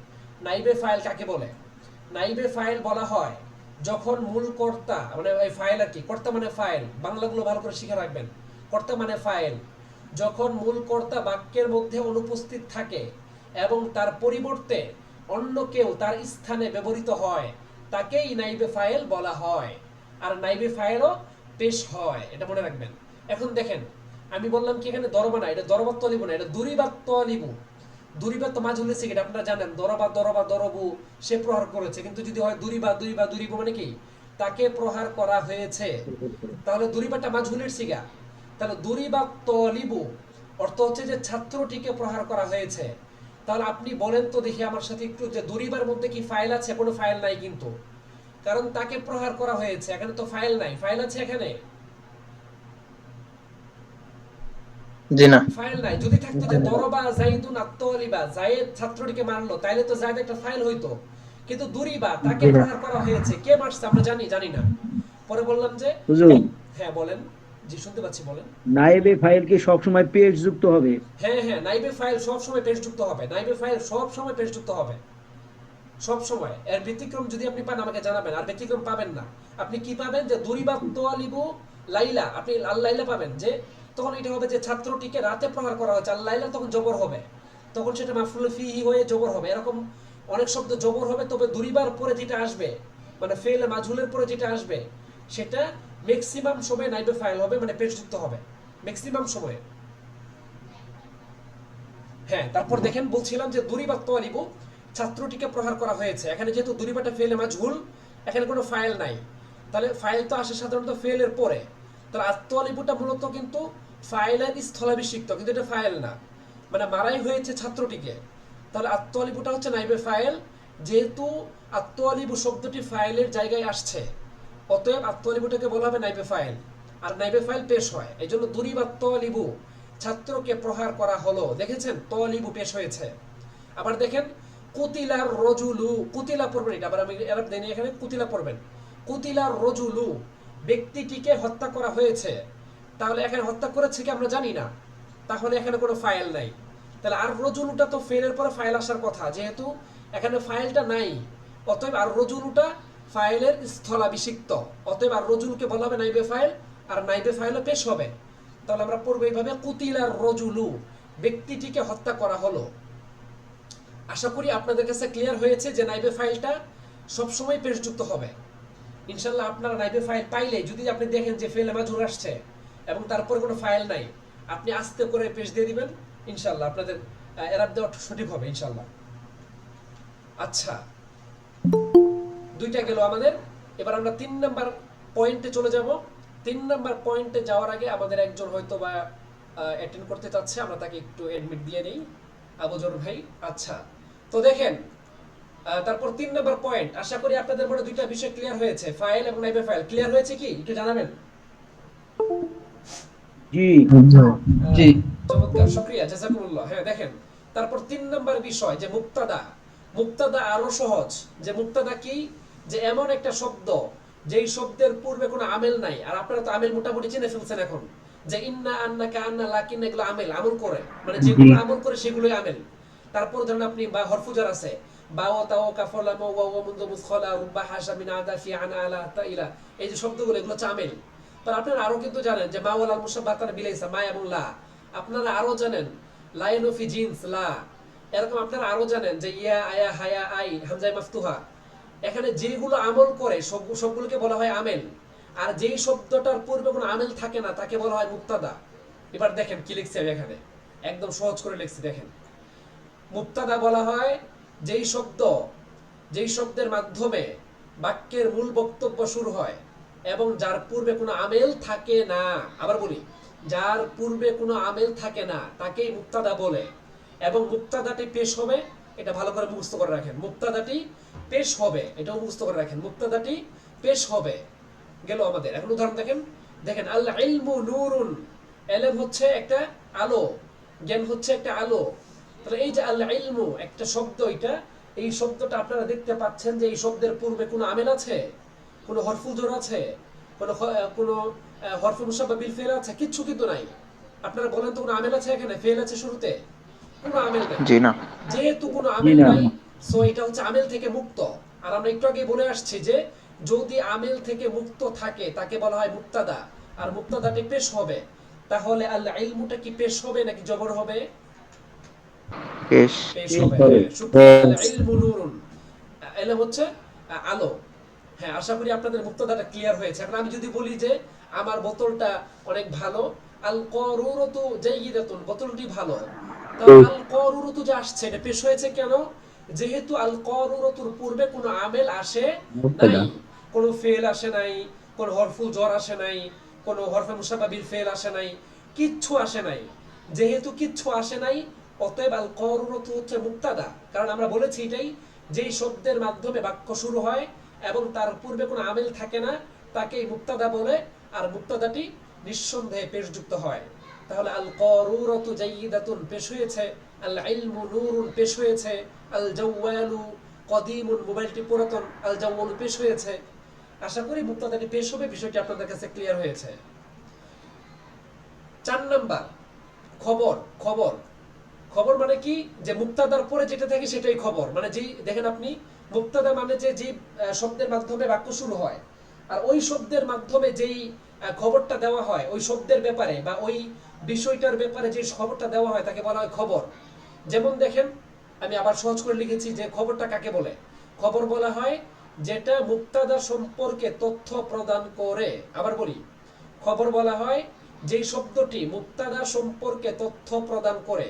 নাইবে ফাইল কাকে বলে? নাইবে ফাইল বলা হয় যখন মূল কর্তা, মানে ওই ফাইল আর কি, কর্তা মানে ফাইল, বাংলাগুলো ভালো করে শিখে রাখবেন। কর্তা মানে ফাইল, যখন মূল কর্তা বাক্যের মধ্যে অনুপস্থিত থাকে এবং তার পরিবর্তে অন্য কেউ তার স্থানে ব্যবহৃত হয়, তাকেই নাইবে ফাইল বলা হয়। আর নাইবে ফাইলও পেশ হয়, এটা মনে রাখবেন। এখন দেখেন, আমি বললাম কি এখানে দরবা না, এটা দরবার তলিবু না, এটা দুরিবার তলিবু। দুরিবার তো মাঝ হলেছে, এটা আপনারা জানেন, দরবা দরবা দরবু, সে প্রহার করেছে। কিন্তু যদি হয় দুরিবা দুরিবা দুরিবু, মানে কি? তাকে প্রহার করা হয়েছে। তাহলে দুরিবাটা মাঝহুলের সিগা। তাহলে দুরিবা তলিবু অর্থ হচ্ছে যে ছাত্রটিকে প্রহার করা হয়েছে। তাহলে আপনি বলেন তো দেখি আমার সাথে একটু, যে দুরিবার মধ্যে কি ফাইল আছে? কোনো ফাইল নাই কিন্তু, কারণ তাকে প্রহার করা হয়েছে, এখানে তো ফাইল নাই। ফাইল আছে এখানে? জি না। ফাইল নাই। যদি থাকতো যে দরবা জাইদুন আত্তলিবা, জায়েদ ছাত্রটিকে মারলো, তাইলে তো জায়েদ একটা ফাইল হইতো। কিন্তু দুরিবা, তাকে জি না। প্রহার করা হয়েছে, কে মারছে আমরা জানি? জানি না। পরে বললাম যে, হুজুর, হ্যাঁ বলেন। জি শুনতে পাচ্ছি, বলেন। নায়েবে ফাইল কি সবসময় পেজ যুক্ত হবে? হ্যাঁ হ্যাঁ, নাইবে ফাইল সব সময় পেজযুক্ত হবে। নাইবে ফাইল সব সময় পেজযুক্ত হবে, সব সময়। এর ব্যতিক্রম যদি আপনি পান আমাকে জানাবেন, আর ব্যতিক্রম পাবেন না। আপনি কি পাবেন? যে দুরিবা তোয়ালিবু লাইলা, আপনি আল লাইলা পাবেন, যে তখন এটা হবে যে ছাত্রটিকে রাতে প্রহার করা হয়েছে। আল লাইলা তখন জবর হবে, তখন সেটা মাফউল ফিহি হয়ে জবর হবে। এরকম অনেক শব্দ জবর হবে, তবে দুরিবার পরে যেটা আসবে, মানে ফেলে মাজহুলের পরে যেটা আসবে, সেটা ম্যাক্সিমাম সময় নাইবে ফাইল হবে, মানে পেজযুক্ত হবে ম্যাক্সিমাম সময়ে। হ্যাঁ, তারপর দেখেন, বলছিলাম যে দুরিবা তোয়ালিবু, ছাত্রটিকে প্রহার করা হয়েছে। এখানে যেহেতু দুরিবাটা ফেলে মাজহুল, এখানে কোনো ফাইল নাই, তাহলে ফাইল তো আসে সাধারণত ফেলের পরে। তাহলে আত্মলিবুটা মূলত কিন্তু ফাইলের স্থলাভিষিক্ত, কিন্তু এটা ফাইল না, মানে মারাই হয়েছে ছাত্রটিকে। তাহলে আত্মলিবুটা হচ্ছে নাইবে ফাইল, যেহেতু আত্মলিবু শব্দটি ফাইলের জায়গায় আসছে, অতএব আত্মলিবুটাকে বলা হবে নাইবে ফাইল। আর নাইবে ফাইল পেশ হয়, এই জন্য দুরিবা তলিবু, ছাত্রকে প্রহার করা হলো। দেখেছেন, তলিবু পেশ হয়েছে। আবার দেখেন, কুতিলার রজুলু, কুতিলা পড়বেন, এটা আবার আমি এরাব দেনি, এখানে কুতিলা পড়বেন। কুতিলার রজুলু, ব্যক্তিটিকে হত্যা করা হয়েছে। তাহলে এখানে হত্যা করেছে কি আমরা জানি না, তাহলে এখানে কোনো ফাইল নাই। তাহলে আর রজুলুটা তো ফেলের পরে ফাইল আসার কথা, যেহেতু এখানে ফাইলটা নাই, অতএব আর রজুলুটা ফাইলের স্থলাভিষিক্ত, অতএব আর রজুলকে বলা হবে নাইবে ফাইল, আর নাইবে ফাইলও পেশ হবে। তাহলে আমরা পড়বো এইভাবে, কুতিলার রজুলু, ব্যক্তিটিকে হত্যা করা হলো। আশা করি আপনাদের কাছে ক্লিয়ার হয়েছে যে নাইবে ফাইলটা সবসময় পেজযুক্ত হবে। ইনশাল্লাহ আপনারা নাইবে ফাইল পাইলে, যদি আপনি দেখেন যে ফেলে মাজহুর আসছে এবং তারপরে কোনো ফাইল নাই, আপনি আস্তে করে পেজ দিয়ে দিবেন, ইনশাল্লাহ আপনাদের এরাব দেওয়া সঠিক হবে ইনশাল্লাহ। আচ্ছা, 2 দুইটা গেল আমাদের। এবার আমরা 3 নাম্বার পয়েন্টে চলে যাব। 3 নাম্বার পয়েন্টে যাওয়ার আগে আমাদের একজন হয়তো বা অ্যাটেন্ড করতে চাচ্ছে, আমরা তাকে একটু অ্যাডমিট দিয়ে নিই। আবুজর ভাই, আচ্ছা। তো দেখেন তারপর 3 নাম্বার পয়েন্ট, আশা করি আপনাদের মনে দুইটা বিষয় ক্লিয়ার হয়েছে, ফাইল এবং নাইবে ফাইল ক্লিয়ার হয়েছে কি একটু জানাবেন। জি জি চমৎকার, শুকরিয়া, জাযাকুমুল্লাহ। হ্যাঁ দেখেন, তারপর 3 নাম্বার বিষয় যে মুক্তাদা। মুক্তাদা আরো সহজ। যে মুক্তাদা কি, যে এমন একটা শব্দ যেই শব্দের পূর্বে কোনো আমেল নাই। আর আপনারা তো আমেল মোটামুটি চিনে ফেলছেন এখন, যে ইন্না আন্নাকা আন্না লাকিন, এগুলো আমেল, আমল করে, মানে যেগুলো আমল করে সেগুলোই আমেল। তারপর ধরেন আপনি বা হরফুজার আছে, বা ও তাও কাফলা মা ওয়া ওয়া মুনযু মুসখালা রুবা হাসা মিন আদা ফি আনা আলা তাইলা, এই যে শব্দগুলো এগুলো হচ্ছে আমেল। তো আপনারা আরো কিন্তু জানেন যে মা ওয়াল মুশাব্বাতান বিলাইসা, মা এবং লা। আপনারা আরো জানেন লাইন ফি জিন্স লা। এরকম আপনারা আরো জানেন যে ইয়া আয়া হায়া আই হামজায়ে মাফতুহা। এখানে যেগুলো আমল করে সবগুলোকে বলা হয় আমেল। আর যেই শব্দটার পূর্বে কোনো আমেল থাকে না তাকে বলা হয় মুক্তাদা। এবার দেখেন কি লিখছি আমি এখানে, একদম সহজ করে লিখছি দেখেন। মুক্তাদা বলা হয় যেই শব্দের মাধ্যমে বাক্যের মূল বক্তব্য শুরু হয় এবং যার পূর্বে কোনো আমেল থাকে না। আবার বলি, যার পূর্বে কোনো আমেল থাকে না তাকেই মুক্তাদা বলে। এবং মুক্তাদাটি পেশ হবে, এটা ভালো করে মুখস্থ করে রাখেন, মুক্তাদাটি পেশ হবে, এটাও মুখস্থ করে রাখেন, মুক্তাদাটি পেশ হবে। গেল আমাদের। এখন উদাহরণ দেখেন, দেখেন আল ইলমু নূরুন, ইলম হচ্ছে একটা আলো, জ্ঞান হচ্ছে একটা আলো। তাহলে এই যে আল ইলমু একটা শব্দ, এই শব্দটা আপনারা দেখতে পাচ্ছেন যে এই শব্দের পূর্বে কোনো আমেল আছে, কোনো হরফুল জোর আছে, কোনো হরফুল মুসাব্বা বিল ফেল আছে, কিচ্ছু কিন্তু নাই। আপনারা বলেন তো কোনো আমেল আছে এখানে? ফেল আছে শুরুতে? কোনো আমেল নাই। জি না যেহেতু কোনো আমেল না। নাই, সো এটা হচ্ছে আমেল থেকে মুক্ত। আর আমরা একটু আগে বলে আসছি যে যদি আমেল থেকে মুক্ত থাকে তাকে বলা হয় মুক্তাদা, আর মুক্তাদাটি পেশ হবে। তাহলে আল ইলমুটা কি পেশ হবে নাকি জবর হবে? পেশ পেশ পেশ হবে। হবে। শুকরিয়া। আল ইলমু নূরুন, ইলম হচ্ছে আলো। হ্যাঁ, আশা করি আপনাদের মুক্তাদাটা ক্লিয়ার হয়েছে। এখন আমি যদি বলি যে আমার বোতলটা অনেক ভালো, আল করুরতু জাইয়িদাতুন, বোতলটি ভালো, তাহলে আল করুরতু যে আসছে এটা পেশ হয়েছে কেন? যেহেতু আল করুরতুর পূর্বে কোনো আমেল আসে নাই, কোনো ফেল আসে নাই, কোনো হরফুল জ্বর আসে নাই, কোনো হরফে মুসাব্বা বিল ফেল আসে নাই, কিচ্ছু আসে নাই। যেহেতু কিচ্ছু আসে নাই, অতএব আল করুরতু হচ্ছে মুক্তাদা। কারণ আমরা বলেছি এটাই, যেই শব্দের মাধ্যমে বাক্য শুরু হয় এবং তার পূর্বে কোনো আমেল থাকে না তাকেই মুক্তাদা বলে, আর মুক্তাদাটি নিঃসন্দেহে পেশযুক্ত হয়। তাহলে আল করুরতু জাইয়িদাতুন পেশ হয়েছে, আল ইলমু নূরুন পেশ হয়েছে, আল জাওয়ালু কদিমুন মোবাইলটি পুরাতন, আল জাওয়ালু পেশ হয়েছে। আশা করি মুক্তাদাটি পেশ হবে, বিষয়টি আপনাদের কাছে ক্লিয়ার হয়েছে। 4 নাম্বার খবর। খবর খবর মানে কি, যে মুক্তাদার পরে যেটা থাকে সেটাই খবর। মানে যেই দেখেন আপনি, মুক্তাদা মানে যে শব্দের মাধ্যমে বাক্য শুরু হয় আর ওই শব্দের মাধ্যমে যেই খবরটা দেওয়া হয় ওই শব্দের ব্যাপারে বা ওই বিষয়টার ব্যাপারে যে খবরটা দেওয়া হয় তাকে বলা হয় খবর। যেমন দেখেন, আমি আবার সহজ করে লিখেছি যে খবরটা কাকে বলে। খবর বলা হয় যেটা মুক্তাদা সম্পর্কে তথ্য প্রদান করে। আবার বলি, খবর বলা হয় যেই শব্দটি মুক্তাদা সম্পর্কে তথ্য প্রদান করে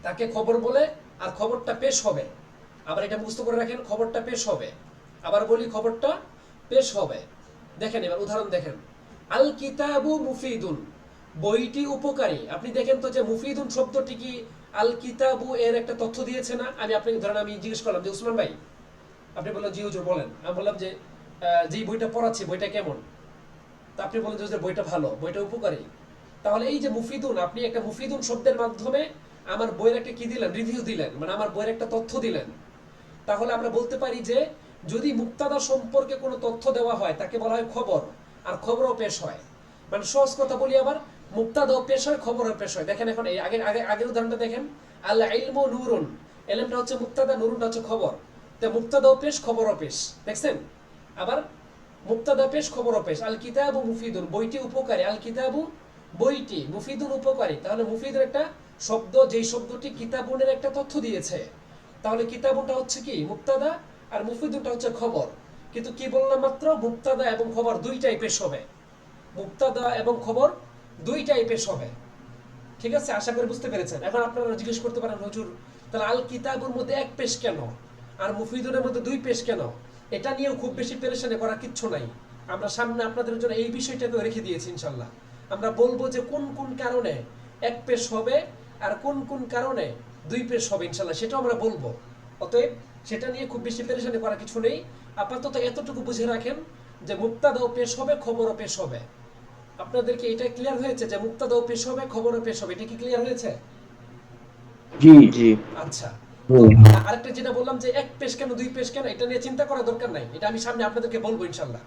তাকে খবর বলে, আর খবরটা পেশ হবে। আবার এটা মুখস্থ করে রাখেন, খবরটা পেশ হবে। আবার বলি, খবরটা পেশ হবে। দেখেন এবার উদাহরণ দেখেন, আল কিতাবু মুফিদুন, বইটি উপকারী। আপনি দেখেন তো যে মুফিদুন শব্দটি কি আল কিতাবু এর একটা তথ্য দিয়েছে না? আমি আপনাকে ধরেন আমি জিজ্ঞেস করলাম যে উসমান ভাই, আপনি বললেন জি হুজুর বলেন। আমি বললাম যে যেই বইটা পড়াচ্ছি বইটা কেমন? তা আপনি বলেন যে বইটা ভালো, বইটা উপকারী। তাহলে এই যে মুফিদুন, আপনি একটা মুফিদুন শব্দের মাধ্যমে আমার বইয়ের একটা কি দিলেন? রিভিউ দিলেন, মানে আমার বইয়ের একটা তথ্য দিলেন। তাহলে আমরা বলতে পারি যে যদি মুক্তাদা সম্পর্কে কোনো তথ্য দেওয়া হয় তাকে বলা হয় খবর, আর খবরও পেশ হয়। মানে সহজ কথা বলি, আবার মুক্তাদাও পেশ হয়, খবরও পেশ হয়। দেখেন এখন এই আগের উদাহরণটা দেখেন, আল ইলমু নূরুন, ইলমটা হচ্ছে মুক্তাদা, নূরুনটা হচ্ছে খবর। তো মুক্তাদাও পেশ, খবরও পেশ, দেখছেন? আবার মুক্তাদা পেশ, খবরও পেশ। আল কিতাবু মুফিদুন, বইটি উপকারী। আল কিতাবু বইটি, মুফিদুন উপকারী। তাহলে মুফিদের একটা শব্দ, যেই শব্দটি কিতাবুনের একটা তথ্য দিয়েছে। তাহলে কিতাবুনটা হচ্ছে কি মুক্তাদা, আর মুফিদুনটা হচ্ছে খবর। কিন্তু কি বললাম মাত্র, মুক্তাদা এবং খবর দুইটাই পেশ হবে। মুক্তাদা এবং খবর দুইটাই পেশ হবে। ঠিক আছে, আশা করি বুঝতে পেরেছেন। এখন আপনারা জিজ্ঞেস করতে পারেন হুজুর তাহলে আল কিতাবুর মধ্যে এক পেশ কেন আর মুফিদুনের মধ্যে দুই পেশ কেন? এটা নিয়েও খুব বেশি পেরেশানি করার কিচ্ছু নাই। আমরা সামনে আপনাদের জন্য এই বিষয়টাকে রেখে দিয়েছি ইনশাল্লাহ। আমরা বলবো যে কোন কোন কারণে এক পেশ হবে আর কোন কোন কারণে দুই পেশ হবে ইনশাল্লাহ, সেটাও আমরা বলবো। অতএব সেটা নিয়ে খুব বেশি পেরেশানি করার কিছু নেই। আপাতত এতটুকু বুঝে রাখেন যে মুক্তাদাও পেশ হবে, খবরও পেশ হবে। আপনাদেরকে এটা ক্লিয়ার হয়েছে যে মুক্তাদাও পেশ হবে, খবরও পেশ হবে? এটা কি ক্লিয়ার হয়েছে? জি। জি। আচ্ছা। তো হুম। আরেকটা যেটা বললাম যে এক পেশ কেন দুই পেশ কেন, এটা নিয়ে চিন্তা করার দরকার নাই। এটা আমি সামনে আপনাদেরকে বলবো ইনশাল্লাহ।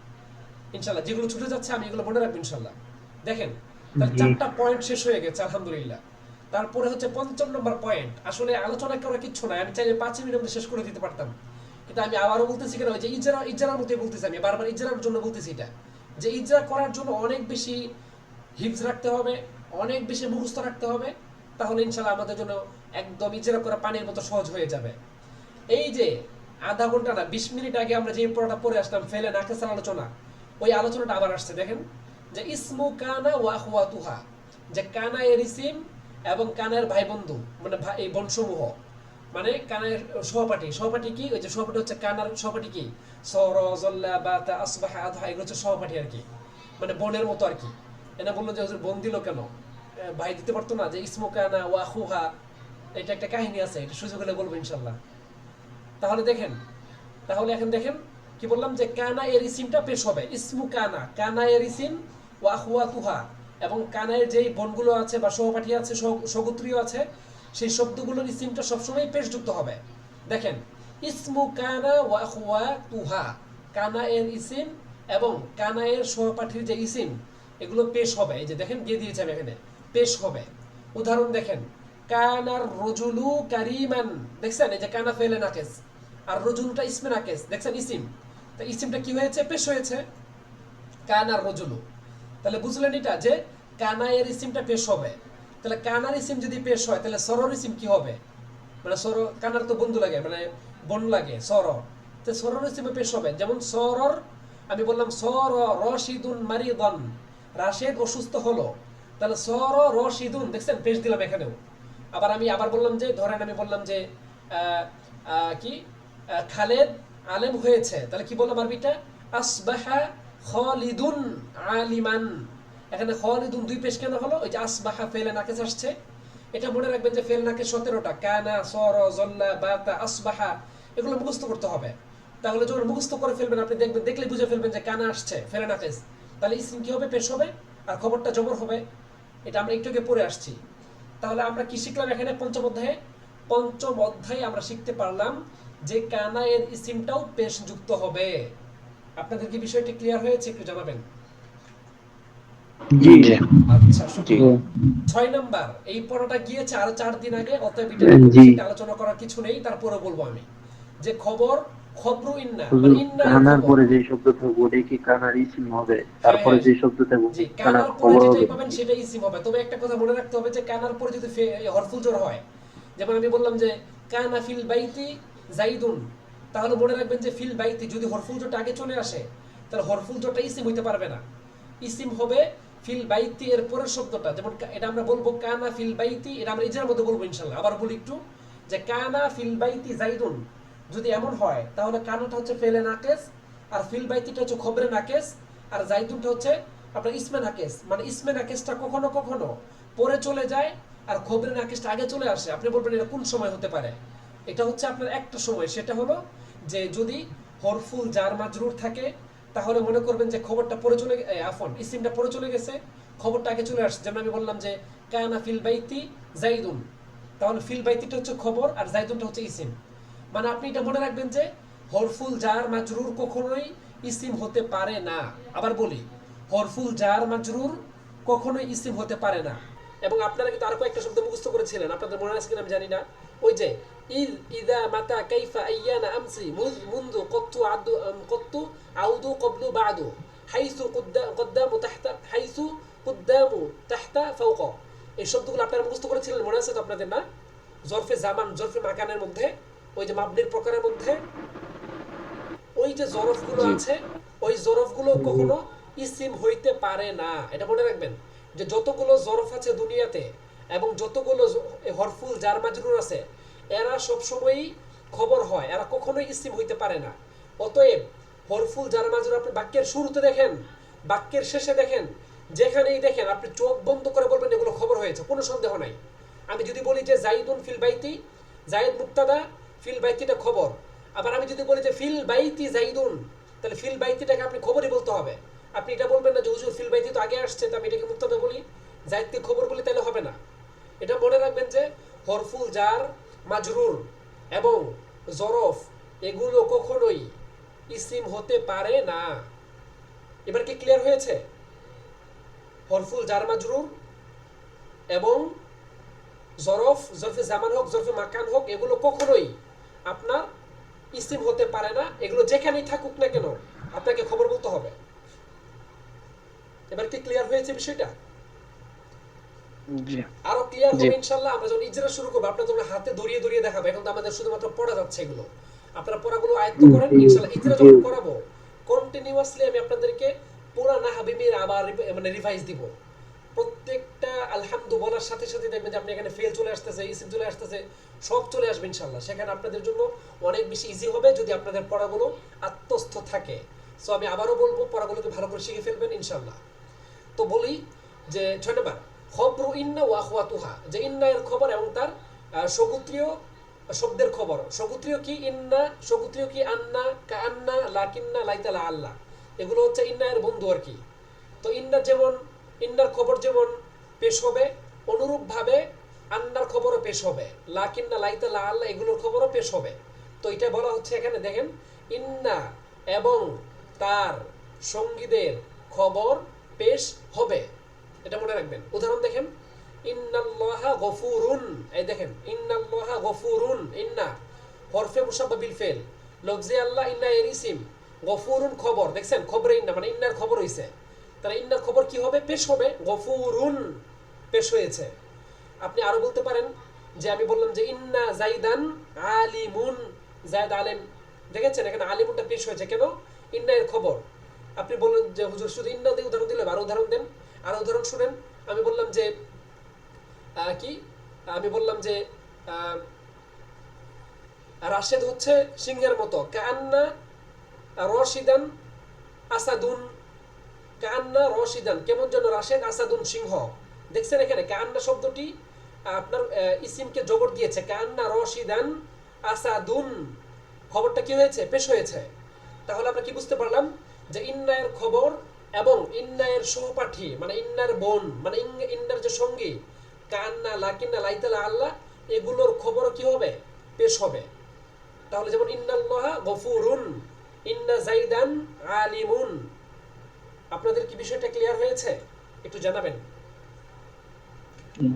ইনশাল্লাহ যেগুলো ছুটে যাচ্ছে আমি এগুলো মনে রাখবো ইনশাল্লাহ। দেখেন, তাহলে জি। 4টা পয়েন্ট শেষ হয়ে গেছে আলহামদুলিল্লাহ। তারপরে হচ্ছে 5ম নম্বর পয়েন্ট। আসলে আলোচনা করার কিচ্ছু নাই, আমি চাইলে 5 মিনিটের মধ্যে শেষ করে দিতে পারতাম, কিন্তু আমি আবারও বলতেছি কেন, ওই যে ইজরার মতোই বলতেছি, আমি বারবার ইজরার জন্য বলতেছি এটা, যে ইজরা করার জন্য অনেক বেশি হিফজ রাখতে হবে, অনেক বেশি মুখস্থ রাখতে হবে। তাহলে ইনশাল্লাহ আমাদের জন্য একদম ইজরা করা পানির মতো সহজ হয়ে যাবে। এই যে আধা ঘন্টা না 20 মিনিট আগে আমরা যে পড়াটা পড়ে আসলাম ফেলে নাকেসার আলোচনা, ওই আলোচনাটা আবার আসছে। দেখেন যে ইসমু কানা ওয়া আখওয়াতুহা, যে কানা এর ইসিম এবং কানের ভাই বন্ধু, মানে এই বংশসমূহ, মানে কানের সহপাঠী কি, ওই যে সহপাঠী হচ্ছে কানার সহপাঠী কি, সর জল্লা বাতা আসবাহা আদহা, এগুলো হচ্ছে সহপাঠী আর কি, মানে বোনের মতো আর কি। এটা বললো যে হুজুর বোন দিল কেন, ভাই দিতে পারতো না? যে ইসমু কানা ওয়া আখুহা, এটা একটা কাহিনী আছে, এটা সুযোগ হলে বলবো ইনশাল্লাহ। তাহলে দেখেন, তাহলে এখন দেখেন কি বললাম, যে কানা এর ইসিমটা পেশ হবে, ইসমু কানা, কানা এর ইসিম ওয়া আখওয়াতুহা, এবং কানায়ের যেই বনগুলো আছে বা সহপাঠী আছে, সগোত্রীয় আছে, সেই শব্দগুলোর ইসিমটা সবসময় পেশযুক্ত হবে। দেখেন, ইসমু কানা ওয়া আখওয়াতুহা, কানা এর ইসিম এবং কানা এর সহপাঠীর যে ইসিম, এগুলো পেশ হবে। এই যে দেখেন দিয়ে দিয়েছে আমি এখানে, পেশ হবে। উদাহরণ দেখেন, কানার রজুলু কারিমান, দেখছেন এই যে কানা ফেলে নাকেস, আর রজুলটা ইসমে নাকেস, দেখছেন ইসিম, তা ইসিমটা কি হয়েছে, পেশ হয়েছে, কানার রজুলু। তাহলে বুঝলেন এটা, যে কানা এর ইসিমটা পেশ হবে। তাহলে কানার ইসিম যদি পেশ হয়, তাহলে সরর ইসিম কি হবে, মানে সর, কানার তো বন্ধু লাগে, মানে বোন লাগে, সর, তো সরর ইসিমে পেশ হবে। যেমন সরর, আমি বললাম সর রশিদুন মারিদন, রাশেদ অসুস্থ হলো, তাহলে সর রশিদুন, দেখছেন পেশ দিলাম এখানেও। আবার আমি আবার বললাম যে, ধরেন আমি বললাম যে কি খালেদ আলেম হয়েছে, তাহলে কি বললাম আরবিটা, আসবাহা খালিদুন আলিমান। এখানে খালিদুন দুই পেশ কেন হলো, ওই যে আসবাহা ফেলে নাকেস আসছে। এটা মনে রাখবেন যে ফেলে নাকেস 17টা, কানা সর জল্লা বাতা আসবাহা, এগুলো মুখস্থ করতে হবে। তাহলে যখন মুখস্থ করে ফেলবেন, আপনি দেখবেন, দেখলে বুঝে ফেলবেন যে কানা আসছে ফেলে নাকেস, তাহলে ইসিম কি হবে, পেশ হবে, আর খবরটা জবর হবে। এটা আমরা একটু আগে পড়ে আসছি। তাহলে আমরা কি শিখলাম এখানে পঞ্চম অধ্যায়ে আমরা শিখতে পারলাম যে কানা এর ইসিমটাও পেশ যুক্ত হবে। আপনাদের কি বিষয়টি ক্লিয়ার হয়েছে, একটু জানাবেন। জি। আচ্ছা, জি। শুক্রিয়া। 6 নাম্বার, এই পড়াটা গিয়েছে আরো 4 দিন আগে, অতএব এটা জি। আলোচনা করার কিছু নেই। তারপরে বলবো আমি যে খবর, খবরু ইন্না, মানে হুজুর, ইন্না এর কানার খবর। পরে যে শব্দ থাকবে ওটাই কি কানার ইসিম হবে? হ্যাঁ তারপরে হ্যাঁ, যে শব্দ থাকবে জি, কানার কানার পরে খবর হবে যেটাই পাবেন নাকি? সেটাই ইসিম হবে। তবে একটা কথা মনে রাখতে হবে যে কানার পরে যদি হরফুল জোর হয়, যেমন আমি বললাম যে কানা ফিল বাইতি জাইদুন, তাহলে মনে রাখবেন যে ফিল বাইতি যদি হরফুল জোরটা আগে চলে আসে, তাহলে হরফুল জোরটা ইসিম হইতে পারবে না। ইসিম হবে ফিল বাইতি এর পরের শব্দটা। যেমন এটা আমরা বলবো কানা ফিল বাইতি, এটা আমরা ইজরার মধ্যে বলবো ইনশাআল্লাহ। আবার বলি একটু, যে কানা ফিল বাইতি জাইদুন, যদি এমন হয় তাহলে কানাটা হচ্ছে ফেলে নাকেস, আর ফিল বাইতিটা হচ্ছে খবরে নাকেস, আর জাইদুনটা হচ্ছে আপনার ইসমে নাকেস। মানে ইসমে নাকেসটা কখনো কখনো পরে চলে যায়, আর খবরে নাকেসটা আগে চলে আসে। আপনি বলবেন এটা কোন সময় হতে পারে? এটা হচ্ছে আপনার একটা সময়, সেটা হলো যে যদি হরফুল জার মাজরুর থাকে, তাহলে মনে করবেন যে খবরটা পরে চলে, আফন ইসিমটা পরে চলে গেছে, খবরটা আগে চলে আসছে। যেমন আমি বললাম যে কানা ফিল বাইতি জাইদুন, তাহলে ফিল বাইতিটা হচ্ছে খবর আর জাইদুনটা হচ্ছে ইসিম। মানে আপনি এটা মনে রাখবেন যে হরফুল জার মাজরুর কখনোই ইসিম হতে পারে না। আবার বলি, হরফুল জার মাজরুর কখনোই ইসিম হতে পারে না। এবং আপনারা কিন্তু আরো কয়েকটা শব্দ মুখস্থ করেছিলেন, আপনাদের মনে আছে কিনা আমি জানি না। ওই যে ইদা মাতা কাইফা আইয়ানা আমসি মুনযু কত্তু আউদু ক্বাবলু বাদু হাইসু কদ্দামু তাহতা হাইসু কুদ্দামু তাহতা ফাওকা, এই শব্দগুলো আপনারা মুখস্থ করেছিলেন, মনে আছে তো আপনাদের না? জরফে জামান, জরফে মাকানের মধ্যে, ওই যে মাবনির প্রকারের মধ্যে ওই যে জরফগুলো আছে, ওই জরফগুলো কখনো ইসিম হইতে পারে না। এটা মনে রাখবেন যে যতগুলো জরফ আছে দুনিয়াতে এবং যতগুলো হরফুল জার মাজরুর আছে, এরা সব সময়ই খবর হয়, এরা কখনোই ইসিম হইতে পারে না। অতএব হরফুল জার মাজরুর আপনি বাক্যের শুরুতে দেখেন, বাক্যের শেষে দেখেন, যেখানেই দেখেন আপনি চোখ বন্ধ করে বলবেন এগুলো খবর হয়েছে, কোনো সন্দেহ নাই। আমি যদি বলি যে জাইদুন ফিল বাইতি, জাইদ মুক্তাদা, ফিল বাইতিটা খবর। আবার আমি যদি বলি যে ফিল বাইতি জাইদুন, তাহলে ফিল বাইতিটাকে আপনি খবরই বলতে হবে। আপনি এটা বলবেন না যে হুজুর ফিল বাইতি তো আগে আসছে, তো আমি এটাকে মুক্তাদা বলি, জাইদকে খবর বলি, তাহলে হবে না। এটা মনে রাখবেন যে হরফুল জার মাজরুর এবং জরফ এগুলো কখনোই ইসিম হতে পারে না। এবার কি ক্লিয়ার হয়েছে? হরফুল জার মাজরুর এবং জরফ, জরফে জামান হোক, জরফে মাকান হোক, এগুলো কখনোই আপনার ইসিম হতে পারে না। এগুলো যেখানেই থাকুক না কেন আপনাকে খবর বলতে হবে। এবার কি ক্লিয়ার হয়েছে বিষয়টা? জি আরো ক্লিয়ার জি হবে ইনশাআল্লাহ। আমরা যখন ইজরা শুরু করব আপনারা তোমরা হাতে ধরিয়ে ধরিয়ে দেখাবো। এখন তো আমাদের শুধুমাত্র পড়া যাচ্ছে এগুলো, আপনারা পড়াগুলো আয়ত্ত করেন ইনশাআল্লাহ। ইজরা যখন করাবো কন্টিনিউয়াসলি আমি আপনাদেরকে পুরা নাহাবিমির আবার মানে রিভাইজ দিব। প্রত্যেকটা আলহামদু বলার সাথে সাথে দেখবেন যে আপনি এখানে ফেল চলে আসতেছে, ইসিম চলে আসতেছে, সব চলে আসবে ইনশাআল্লাহ। সেখানে আপনাদের জন্য অনেক বেশি ইজি হবে যদি আপনাদের পড়াগুলো আত্মস্থ থাকে। সো আমি আবারও বলবো পড়াগুলোকে ভালো করে শিখে ফেলবেন ইনশাআল্লাহ। তো বলি যে 6 নম্বর খবরু ইন্না ওয়া আখওয়াতুহা, যে ইন্না এর খবর এবং তার সগুত্রীয় শব্দের খবর। সগুত্রীয় কি? ইন্না। সগুত্রীয় কি? আন্না, কাআন্না, লাকিন্না, লাইতা, লাআল্লাহ। এগুলো হচ্ছে ইন্না এর বন্ধু আর কি। তো ইন্না যেমন, ইন্নার খবর যেমন পেশ হবে, অনুরূপভাবে আন্নার খবরও পেশ হবে, লাকিন্না, লাইতা, লাআল্লাহ এগুলোর খবরও পেশ হবে। তো এটা বলা হচ্ছে এখানে দেখেন, ইন্না এবং তার সঙ্গীদের খবর পেশ হবে, এটা মনে রাখবেন। উদাহরণ দেখেন, ইন্নাল্লাহা গফুরুন, এই দেখেন ইন্নাল্লাহা গফুরুন, ইন্না হরফে মুসাব্বা বিল ফেল, লফজে আল্লাহ, ইন্না এর ইসিম, গফুরুন খবর, দেখছেন খবরে ইন্না মানে ইন্নার খবর হইছে। তাহলে ইন্নার খবর কি হবে? পেশ হবে, গফুরুন পেশ হয়েছে। আপনি আরো বলতে পারেন যে আমি বললাম যে ইন্না জাইদান আলিমুন, জায়দ আলেম, দেখেছেন এখানে আলিমুনটা পেশ হয়েছে কেন? ইন্না এর খবর। আপনি বললেন যে হুজুর শুধু ইন্না দিয়ে উদাহরণ দিলে, আরো উদাহরণ দেন, আরো উদাহরণ শুনেন। আমি বললাম যে কি, আমি বললাম যে রাশেদ হচ্ছে সিংহের মতো, কান্না রশিদান আসাদুন, কান্না রশিদান কেমন যেন রাশেদ, আসাদুন সিংহ। দেখছেন এখানে কান্না শব্দটি আপনার ইসিমকে জবর দিয়েছে, কান্না রশিদান আসাদুন, খবরটা কি হয়েছে? পেশ হয়েছে। তাহলে আমরা কি বুঝতে পারলাম? যে ইন্নায়ের খবর এবং ইন্নায়ের সহপাঠী মানে ইন্নার বোন মানে ইন্নার যে সঙ্গী কান্না, লাকিন্না, লাইতালা, আল্লাহ এগুলোর খবরও কি হবে? পেশ হবে। তাহলে যেমন ইন্নাল্লাহা গফুরুন, ইন্না জাইদান আলিমুন। আপনাদের কি বিষয়টা ক্লিয়ার হয়েছে? একটু জানাবেন।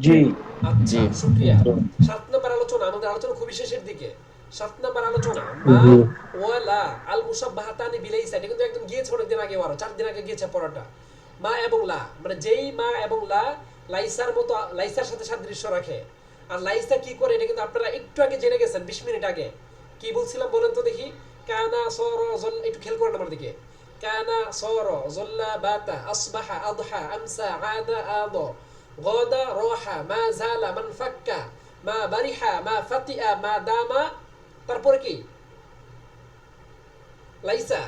জি আচ্ছা, জি শুকরিয়া। 7 নম্বর আলোচনা, আমাদের আলোচনা খুবই শেষের দিকে। 7 নম্বর আলোচনা, মা জি ওয়ালা আল মুসাব্বাহাতানি বিলাইসা, এটা কিন্তু একদম গিয়েছে অনেকদিন আগে, আরো 4 দিন আগে গিয়েছে পড়াটা। মা এবং লা মানে যেই মা এবং লা লাইসার মতো, লাইসার সাথে সাদৃশ্য রাখে। আর লাইসা কি করে এটা কিন্তু আপনারা একটু আগে জেনে গেছেন, 20 মিনিট আগে। কি বলছিলাম বলেন তো দেখি? কানা সর জল, একটু খেয়াল করেন আমার দিকে। কানা সর জল্লা বাতা আসবাহা আদহা আমসা আদা আদ গদা রহা মা জালা মান ফাক্কা মা বারিহা মা ফাতিয়া মা দামা, তারপরে কি? লাইসা,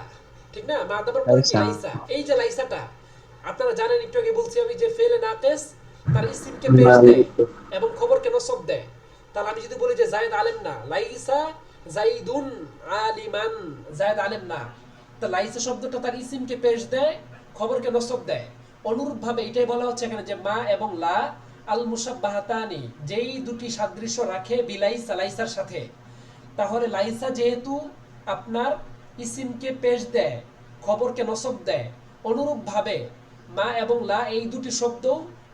ঠিক না? মা দামার পরে কি? লাইসা। লাইসা। এই যে লাইসাটা আপনারা জানেন, একটু আগে বলছি আমি যে ফেলে নাকিস তার ইসিমকে পেশ দেয় এবং খবরকে নসব দেয়। তাহলে আমি যদি বলি যে জায়েদ আলেম না, লাইসা জাইদুন আলিমান, জায়েদ আলেম না, তা লাইসা শব্দটা তার ইসিমকে পেশ দেয়, খবরকে নসব দেয়। অনুরূপভাবে এটাই বলা হচ্ছে এখানে যে মা এবং লা আল মুসাব্বাহাতানি, যেই দুটি সাদৃশ্য রাখে বিলাইসা লাইসার সাথে। তাহলে লাইসা যেহেতু আপনার ইসিমকে পেশ দেয়, খবরকে নসব দেয়, অনুরূপভাবে মা এবং লা এই দুটি শব্দ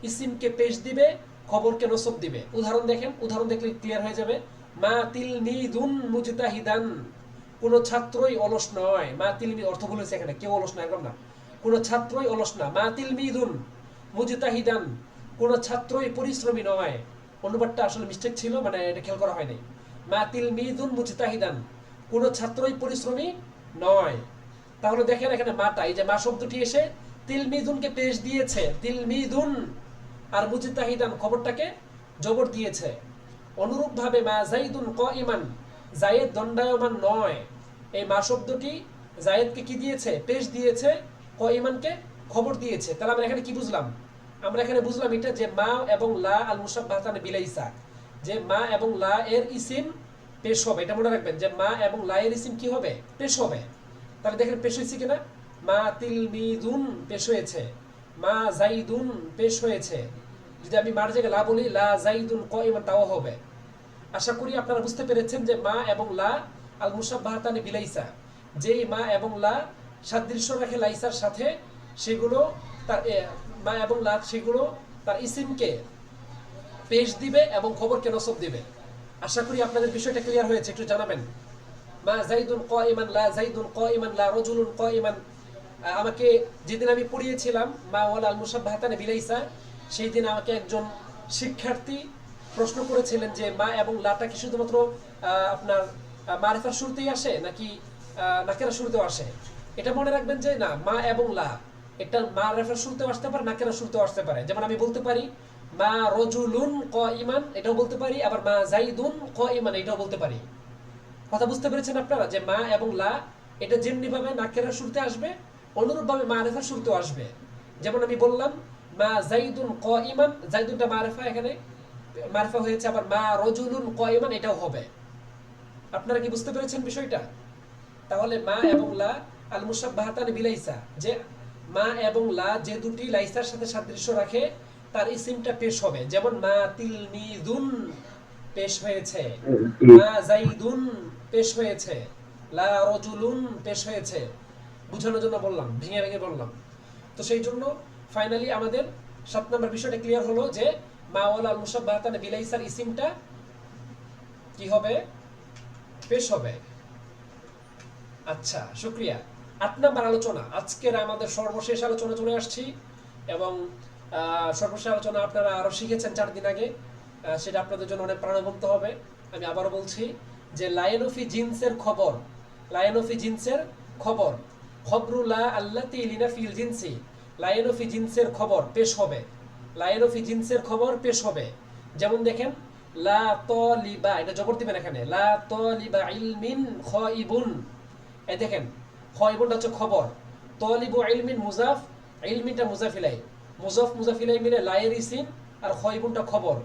ইসিমকে পেশ দিবে, খবরকে নসব দিবে। উদাহরণ দেখেন, উদাহরণ দেখলে ক্লিয়ার হয়ে যাবে। মা তিলমিদুন মুজতাহিদান, কোন ছাত্রই অলস নয়। মা তিলমি অর্থ বলেছে এখানে, কেউ অলস না, একদম না, কোন ছাত্রই অলস না। মা তিলমিদুন মুজতাহিদান, কোন ছাত্রই পরিশ্রমী নয়। অনুবাদটা আসলে মিস্টেক ছিল, মানে এটা খেয়াল করা হয়নি। মা তিলমিদুন মুজতাহিদান, কোন ছাত্রই পরিশ্রমী নয়। তাহলে দেখেন এখানে মাটা, এই যে মা শব্দটি এসে তিলমিদুনকে পেশ দিয়েছে, তিলমিদুন, আর মুজতাহিদান খবরটাকে জবর দিয়েছে। অনুরূপভাবে মা জাইদুন কাইমান, জায়েদ দণ্ডায়মান নয়। এই মা শব্দটি জায়েদকে কি দিয়েছে? পেশ দিয়েছে, কয়মানকে খবর দিয়েছে। তাহলে আমরা এখানে কি বুঝলাম? আমরা এখানে বুঝলাম এটা যে মা এবং লা আল মুশাব্বাহাতান বিলাইসা, যে মা এবং লা এর ইসিম পেশ হবে। এটা মনে রাখবেন যে মা এবং লা এর ইসিম কি হবে? পেশ হবে। তাহলে দেখেন পেশ হয়েছে কিনা? মা তিলমিদুন পেশ হয়েছে, মা জাইদুন পেশ হয়েছে। যদি আমি মার জায়গায় লা বলি, লা জাইদুন কয়মান, তাও হবে। আশা করি আপনারা বুঝতে পেরেছেন যে মা এবং লা আল মুশাব্বাহাতান বিলাইসা, যেই মা এবং লা সাদৃশ্য রাখে লাইসার সাথে, সেগুলো তার মা এবং লা সেগুলো তার ইসিমকে পেশ দিবে এবং খবরকে নসব দিবে। আশা করি আপনাদের বিষয়টা ক্লিয়ার হয়েছে, একটু জানাবেন। মা জাইদুন কাইমান, লা জাইদুন কাইমান, লা রাজুলুন কাইমান। আমাকে যেদিন আমি পড়িয়েছিলাম মা ওয়াল আল মুশাব্বাহাতান বিলাইসা, সেই দিন আমাকে একজন শিক্ষার্থী প্রশ্ন করেছিলেন যে মা এবং লাটা কি শুধুমাত্র আপনার মারিফার শুরুতেই আসে নাকি নাকেরা শুরুতেও আসে? এটা মনে রাখবেন যে না, মা এবং লা এটা মারিফার শুরুতেও আসতে পারে, নাকেরা শুরুতেও আসতে পারে। যেমন আমি বলতে পারি মা রাজুলুন কাইমান, এটাও বলতে পারি, আবার মা জাইদুন কাইমান এটাও বলতে পারি। কথা বুঝতে পেরেছেন আপনারা যে মা এবং লা এটা যেমনি ভাবে নাকেরা শুরুতে আসবে, অনুরূপভাবে মারিফার শুরুতেও আসবে। যেমন আমি বললাম মা জাইদুন কাইমান, জাইদুনটা মারিফা, এখানে মারিফা হয়েছে, আবার মা রাজুলুন কাইমান এটাও হবে। আপনারা কি বুঝতে পেরেছেন বিষয়টা? তাহলে মা এবং লা আল মুশাব্বাহাতান বিলাইসা, যে মা এবং লা যে দুটি লাইসার সাথে সাদৃশ্য রাখে তার ইসিমটা পেশ হবে। যেমন মা তিলমিদুন পেশ হয়েছে, মা জাইদুন পেশ হয়েছে, লা রাজুলুন পেশ হয়েছে। বুঝানোর জন্য বললাম, ভেঙে ভেঙে বললাম। তো সেই জন্য ফাইনালি আমাদের 7 নম্বর বিষয়টা ক্লিয়ার হলো যে মা ওয়াল আল মুশাব্বাহাতান বিলাইসার ইসিমটা কি হবে? পেশ হবে। আচ্ছা, শুকরিয়া। 8 নম্বর আলোচনা, আজকের আমাদের সর্বশেষ আলোচনা চলে আসছি, এবং সর্বশেষ আলোচনা আপনারা আরো শিখেছেন 4 দিন আগে, সেটা আপনাদের জন্য অনেক প্রাণবন্ত হবে। আমি আবারও বলছি যে লায়নফি জিন্সের খবর, লায়নফি জিন্সের খবর, খবরুল্লাহ আল্লাতি লিনা ফিল জিনসি, লায়নফি জিন্সের খবর পেশ হবে, লায়নফি জিন্সের খবর পেশ হবে। যেমন দেখেন লা তালিবা, এটা জবর দিবেন এখানে, লা তালিবা ইলমিন খাইবুন। এই দেখেন খাইবুনটা হচ্ছে খবর, তালিবু ইলমিন মুজাফ, ইলমিনটা মুজাফ ইলাই, মুজাফ মুজাফ ইলাই মিলে লায়ের ইসিম, আর খাইবুনটা খবর।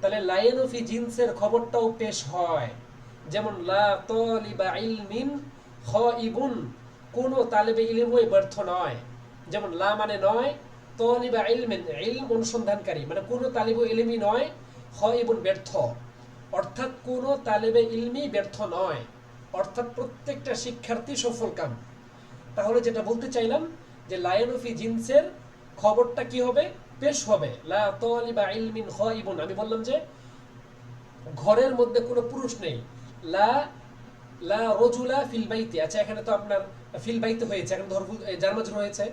তাহলে লায়নু ফি জিনসের খবরটাও পেশ হয়। যেমন লা তালিবা ইলমিন খাইবুন, কোন তালেবে ইলমই ব্যর্থ নয়। যেমন লা মানে নয়, তালিবা ইলমিন ইলম অনুসন্ধানকারী, মানে কোন তালিবু ইলমি নয়, খাইবুন ব্যর্থ, অর্থাৎ কোন তালেবে ইলমি ব্যর্থ নয়, অর্থাৎ প্রত্যেকটা শিক্ষার্থী সফলকাম। তাহলে যেটা বলতে চাইলাম যে লায়নু ফি জিনসের খবরটা কি হবে? পেশ হবে। লা তালিবা ইলমিন খাইবুন, আমি বললাম যে ঘরের মধ্যে কোনো পুরুষ নেই। লা লা রাজুলা ফিল বাইতি, আচ্ছা এখানে তো আপনার ফিল বাইতে হয়েছে, এখন হরফুল জার মাজরুর হয়েছে,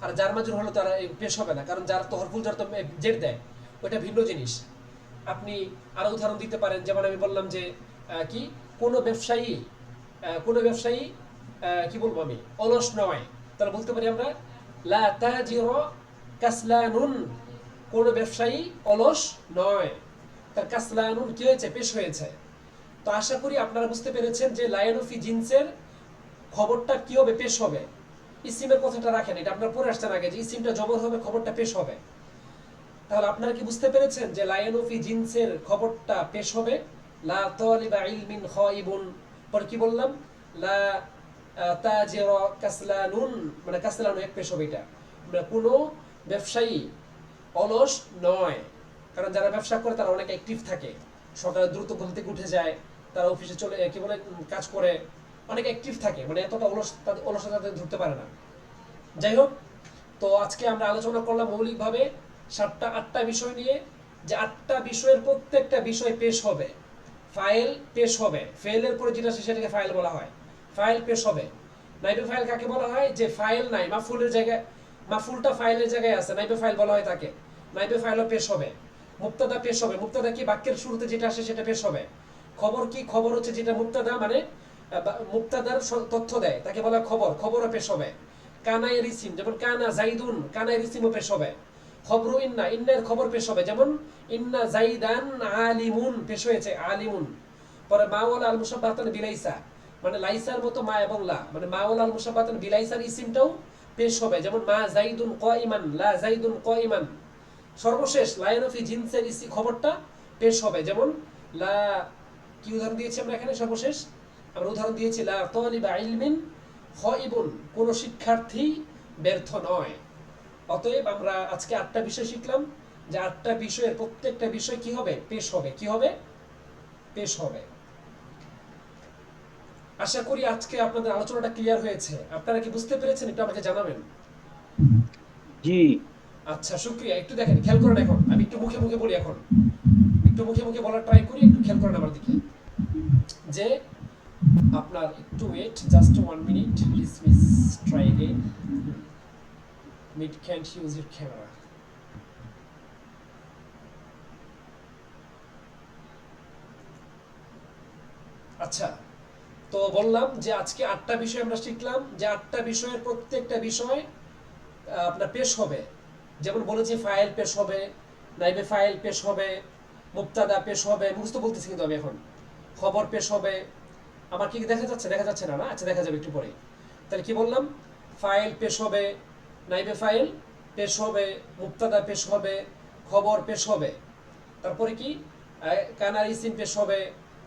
আর জার মাজরুর হলো তার পেশ হবে না, কারণ যার তো হরফুল জার তো জের দেয়, ওইটা ভিন্ন জিনিস। আপনি আরো উদাহরণ দিতে পারেন, যেমন আমি বললাম যে কি কোনো ব্যবসায়ী, কোনো ব্যবসায়ী কি বলবো আমি, অলস নয়। তাহলে বলতে পারি আমরা লা তাজিরু কাসলানুন, কোন ব্যবসায়ী অলস নয়। তার কাসলানুন কি হয়েছে? পেশ হয়েছে। তো আশা করি আপনারা বুঝতে পেরেছেন যে লায়নু ফি জিনসের খবরটা কি হবে? পেশ হবে। ইসিমের কথাটা রাখেন, এটা আপনারা পড়ে আসছেন আগে যে ইসিমটা জবর হবে, খবরটা পেশ হবে। তাহলে আপনারা কি বুঝতে পেরেছেন যে লায়নু ফি জিনসের খবরটা পেশ হবে? লা তালিবা ইলমিন খাইবুন, পরে কি বললাম? লা তাজিরু কাসলানুন, মানে কাসলানু এক পেশ হবে। এটা মানে কোনো ব্যবসায়ী অলস নয়, কারণ যারা ব্যবসা করে তারা অনেক অ্যাক্টিভ থাকে, সকালে দ্রুত ঘুম থেকে উঠে যায়, তারা অফিসে চলে কি বলে কাজ করে, অনেক অ্যাক্টিভ থাকে, মানে এতটা অলসতা ধরতে পারে না। যাই হোক, তো আজকে আমরা আলোচনা করলাম মৌলিকভাবে 7টা বিষয় নিয়ে, যে 8টা বিষয়ের প্রত্যেকটা বিষয় পেশ হবে, ফাইল পেশ হবে, ফেলের পরে যেটা সেটাকে ফাইল বলা হয়, ফাইল পেশ হবে। নাইবে ফাইল কাকে বলা হয়? যে ফাইল নাই, মাফুলের জায়গায়, মাফুলটা ফাইলের জায়গায় আছে, নাইবে ফাইল বলা হয় তাকে। নাইবে ফাইলও পেশ হবে। মুক্তাদা পেশ হবে, মুক্তাদা কি বাক্যের শুরুতে যেটা আসে সেটা পেশ হবে। খবর কি? খবর হচ্ছে যেটা মুক্তাদা, মানে মুক্তাদার তথ্য দেয়, তাকে বলা খবর, খবরও পেশ হবে। কানায়ের ইসিম, যেমন কানা জাইদুন, কানায়ের ইসিমও পেশ হবে। খবরু ইন্না, ইন্নার খবর পেশ হবে, যেমন ইন্না জাইদান আলিমুন পেশ হয়েছে, আলিমুন। পরে মা ওয়াল আল মুশাব্বাহাতান বিলাইসা, মানে লাইসার মতো মা এবং লা, মানে মা ও লাল মুসাব্বাতান বিলাইসার ইসিমটাও পেশ হবে, যেমন মা জাইদুন কাইমান, লা জাইদুন কাইমান। সর্বশেষ লায়ন ফি জিনসের ইসি খবরটা পেশ হবে, যেমন লা, কি উদাহরণ দিয়েছি আমরা এখানে সর্বশেষ? আমরা উদাহরণ দিয়েছি লা তালিবা ইলমিন খাইবুন, কোন শিক্ষার্থী ব্যর্থ নয়। অতএব আমরা আজকে 8টা বিষয় শিখলাম, যে 8টা বিষয়ের প্রত্যেকটা বিষয় কি হবে? পেশ হবে। কি হবে? পেশ হবে। আশা করি আজকে আপনাদের আলোচনাটা ক্লিয়ার হয়েছে। আপনারা কি বুঝতে পেরেছেন? একটু আমাকে জানাবেন। জি। আচ্ছা, শুকরিয়া। একটু দেখেন, খেয়াল করেন। এখন আমি একটু মুখে মুখে বলি, এখন একটু মুখে মুখে বলার ট্রাই করি, একটু খেয়াল করেন আমার দিকে। যে আপনার একটু wait, just 1 minute please, try again. Meet can't use your camera. আচ্ছা, তো বললাম যে আজকে 8টা বিষয় আমরা শিখলাম, যে 8টা বিষয়ের প্রত্যেকটা বিষয় আপনার পেশ হবে। যেমন বলেছি ফাইল পেশ হবে, নাইবে ফাইল পেশ হবে, মুবতাদা পেশ হবে, মুখস্থ বলতেছি কিন্তু আমি এখন। খবর পেশ হবে। আমার কি দেখা যাচ্ছে? দেখা যাচ্ছে না, না? আচ্ছা, দেখা যাবে একটু পরে। তাহলে কি বললাম? ফাইল পেশ হবে, নাইবে ফাইল পেশ হবে, মুবতাদা পেশ হবে, খবর পেশ হবে। তারপরে কি? কানার ইসিম পেশ হবে,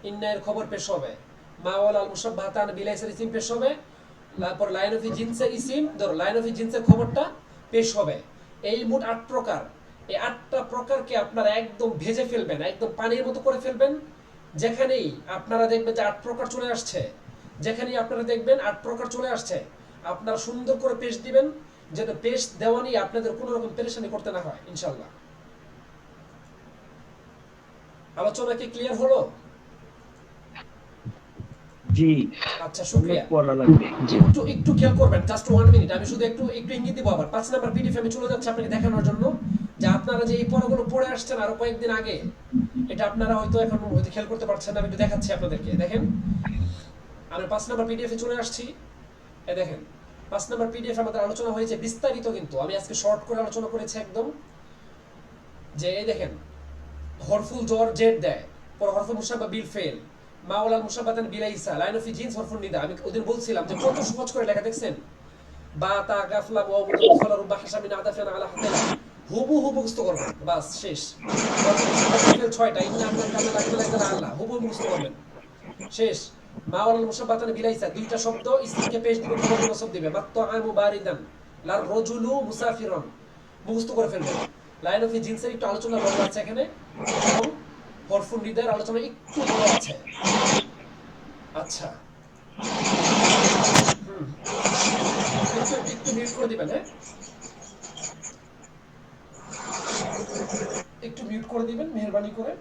ইন্নায়ের খবর পেশ হবে, মাওয়াল আল মুসাব্বাহাতান বিলাইসের ইসিম পেশ হবে, তারপর লাইন অফ জিনসের ইসিম, ধরো লাইন অফ জিনসের খবরটা পেশ হবে। এই মোট 8 প্রকার। এই 8টা প্রকারকে আপনারা একদম ভেজে ফেলবেন, একদম পানির মতো করে ফেলবেন। যেখানেই আপনারা দেখবেন যে 8 প্রকার চলে আসছে, যেখানেই আপনারা দেখবেন 8 প্রকার চলে আসছে, আপনারা সুন্দর করে পেশ দিবেন, যেন পেশ দেওয়া নিয়ে আপনাদের কোনো রকম পেরেশানি করতে না হয়, ইনশাআল্লাহ। আলোচনা কি ক্লিয়ার হলো? জি। আচ্ছা, শুকরিয়া। পড়া লাগবে। একটু একটু খেয়াল করবেন, জাস্ট 1 মিনিট। আমি শুধু একটু একটু ইঙ্গিত দিব। আবার 5 নাম্বার পিডিএফ আমি চলে যাচ্ছি আপনাকে দেখানোর জন্য, যে আপনারা যে এই পড়াগুলো পড়ে আসছেন আরো কয়েকদিন আগে, এটা আপনারা হয়তো এখন হয়তো খেয়াল করতে পারছেন না। আমি একটু দেখাচ্ছি আপনাদেরকে। দেখেন, আমি 5 নাম্বার পিডিএফ এ চলে আসছি। এই দেখেন, 5 নাম্বার পিডিএফ আমাদের আলোচনা হয়েছে বিস্তারিত, কিন্তু আমি আজকে শর্ট করে আলোচনা করেছি একদম। যে এই দেখেন, হরফুল জর জেড দেয়, পর হরফুল মুসাব্বা বিল ফেল, মাওলাল মুসাব্বাতান বিলাইসা, লাইন অফ জিনস হরফুল নিদা। আমি ওদিন বলছিলাম যে কত সহজ করে লেখা, দেখছেন? বা তা গাফলা ওয়া মুফালা রুবা হাসামিন আদাফান আলা হাতালা, হুবহু মুখস্থ করবেন, বাস শেষ। হরফুল মুসাব্বা বিল 6টা, ইন্না আন্না কামা লাগলা আল্লাহ, হুবহু মুখস্থ করবেন, শেষ। মাওলাল মুসাব্বাতান বিলাইসা, দুইটা শব্দ ইসমিকে পেশ দিবে, খবর নসব দিবে। মাত্তাআমু বারিদান, লার রাজুলু মুসাফিরুন, মুখস্থ করে ফেলবেন। লাইন অফ জিনসের একটু আলোচনা বলা আছে এখানে, এবং হরফুল নিদার আলোচনা একটু বলা আছে। আচ্ছা, একটু মিউট করে দিবেন। হ্যাঁ, একটু মিউট করে দিবেন মেহেরবানি করে।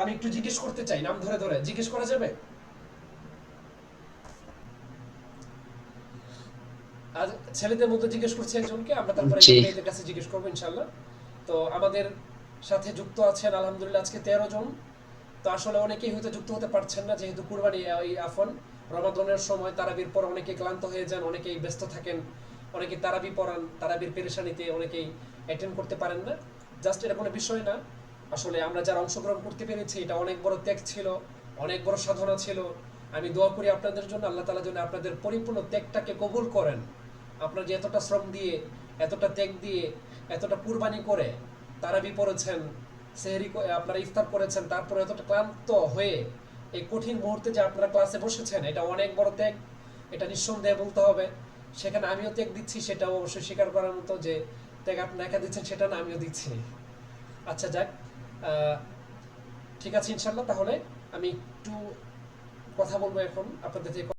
আমি একটু জিজ্ঞেস করতে চাই, নাম ধরে ধরে জিজ্ঞেস করা যাবে? আজ ছেলেদের মধ্যে জিজ্ঞেস করছি একজনকে, আমরা তারপরে মেয়েদের কাছে জিজ্ঞেস করবো ইনশাআল্লাহ। তো আমাদের সাথে যুক্ত আছেন আলহামদুলিল্লাহ আজকে 13 জন। তো আসলে অনেকেই হয়তো যুক্ত হতে পারছেন না, যেহেতু কুরবানি ওই আফন রমাদানের সময় তারাবির পর অনেকে ক্লান্ত হয়ে যান, অনেকেই ব্যস্ত থাকেন, অনেকে তারাবি পড়ান, তারাবির পেরেশানিতে অনেকেই অ্যাটেন্ড করতে পারেন না। জাস্ট এটা কোনো বিষয় না। আসলে আমরা যারা অংশগ্রহণ করতে পেরেছি, এটা অনেক বড় ত্যাগ ছিল, অনেক বড় সাধনা ছিল। আমি দোয়া করি আপনাদের জন্য, আল্লাহ তাআলা যেন আপনাদের পরিপূর্ণ ত্যাগটাকে কবুল করেন। আপনারা যে এতটা শ্রম দিয়ে, এতটা ত্যাগ দিয়ে, এতটা কুরবানি করে তারাবি পড়েছেন, সেহরি আপনারা ইফতার করেছেন, তারপরে এতটা ক্লান্ত হয়ে এই কঠিন মুহূর্তে যে আপনারা ক্লাসে বসেছেন, এটা অনেক বড় ত্যাগ, এটা নিঃসন্দেহে বলতে হবে। সেখানে আমিও ত্যাগ দিচ্ছি, সেটাও অবশ্যই স্বীকার করার মতো, যে ত্যাগ আপনি একা দিচ্ছেন সেটা না, আমিও দিচ্ছি। আচ্ছা, যাক, ঠিক আছে ইনশাল্লাহ। তাহলে আমি একটু কথা বলবো এখন আপনাদের যে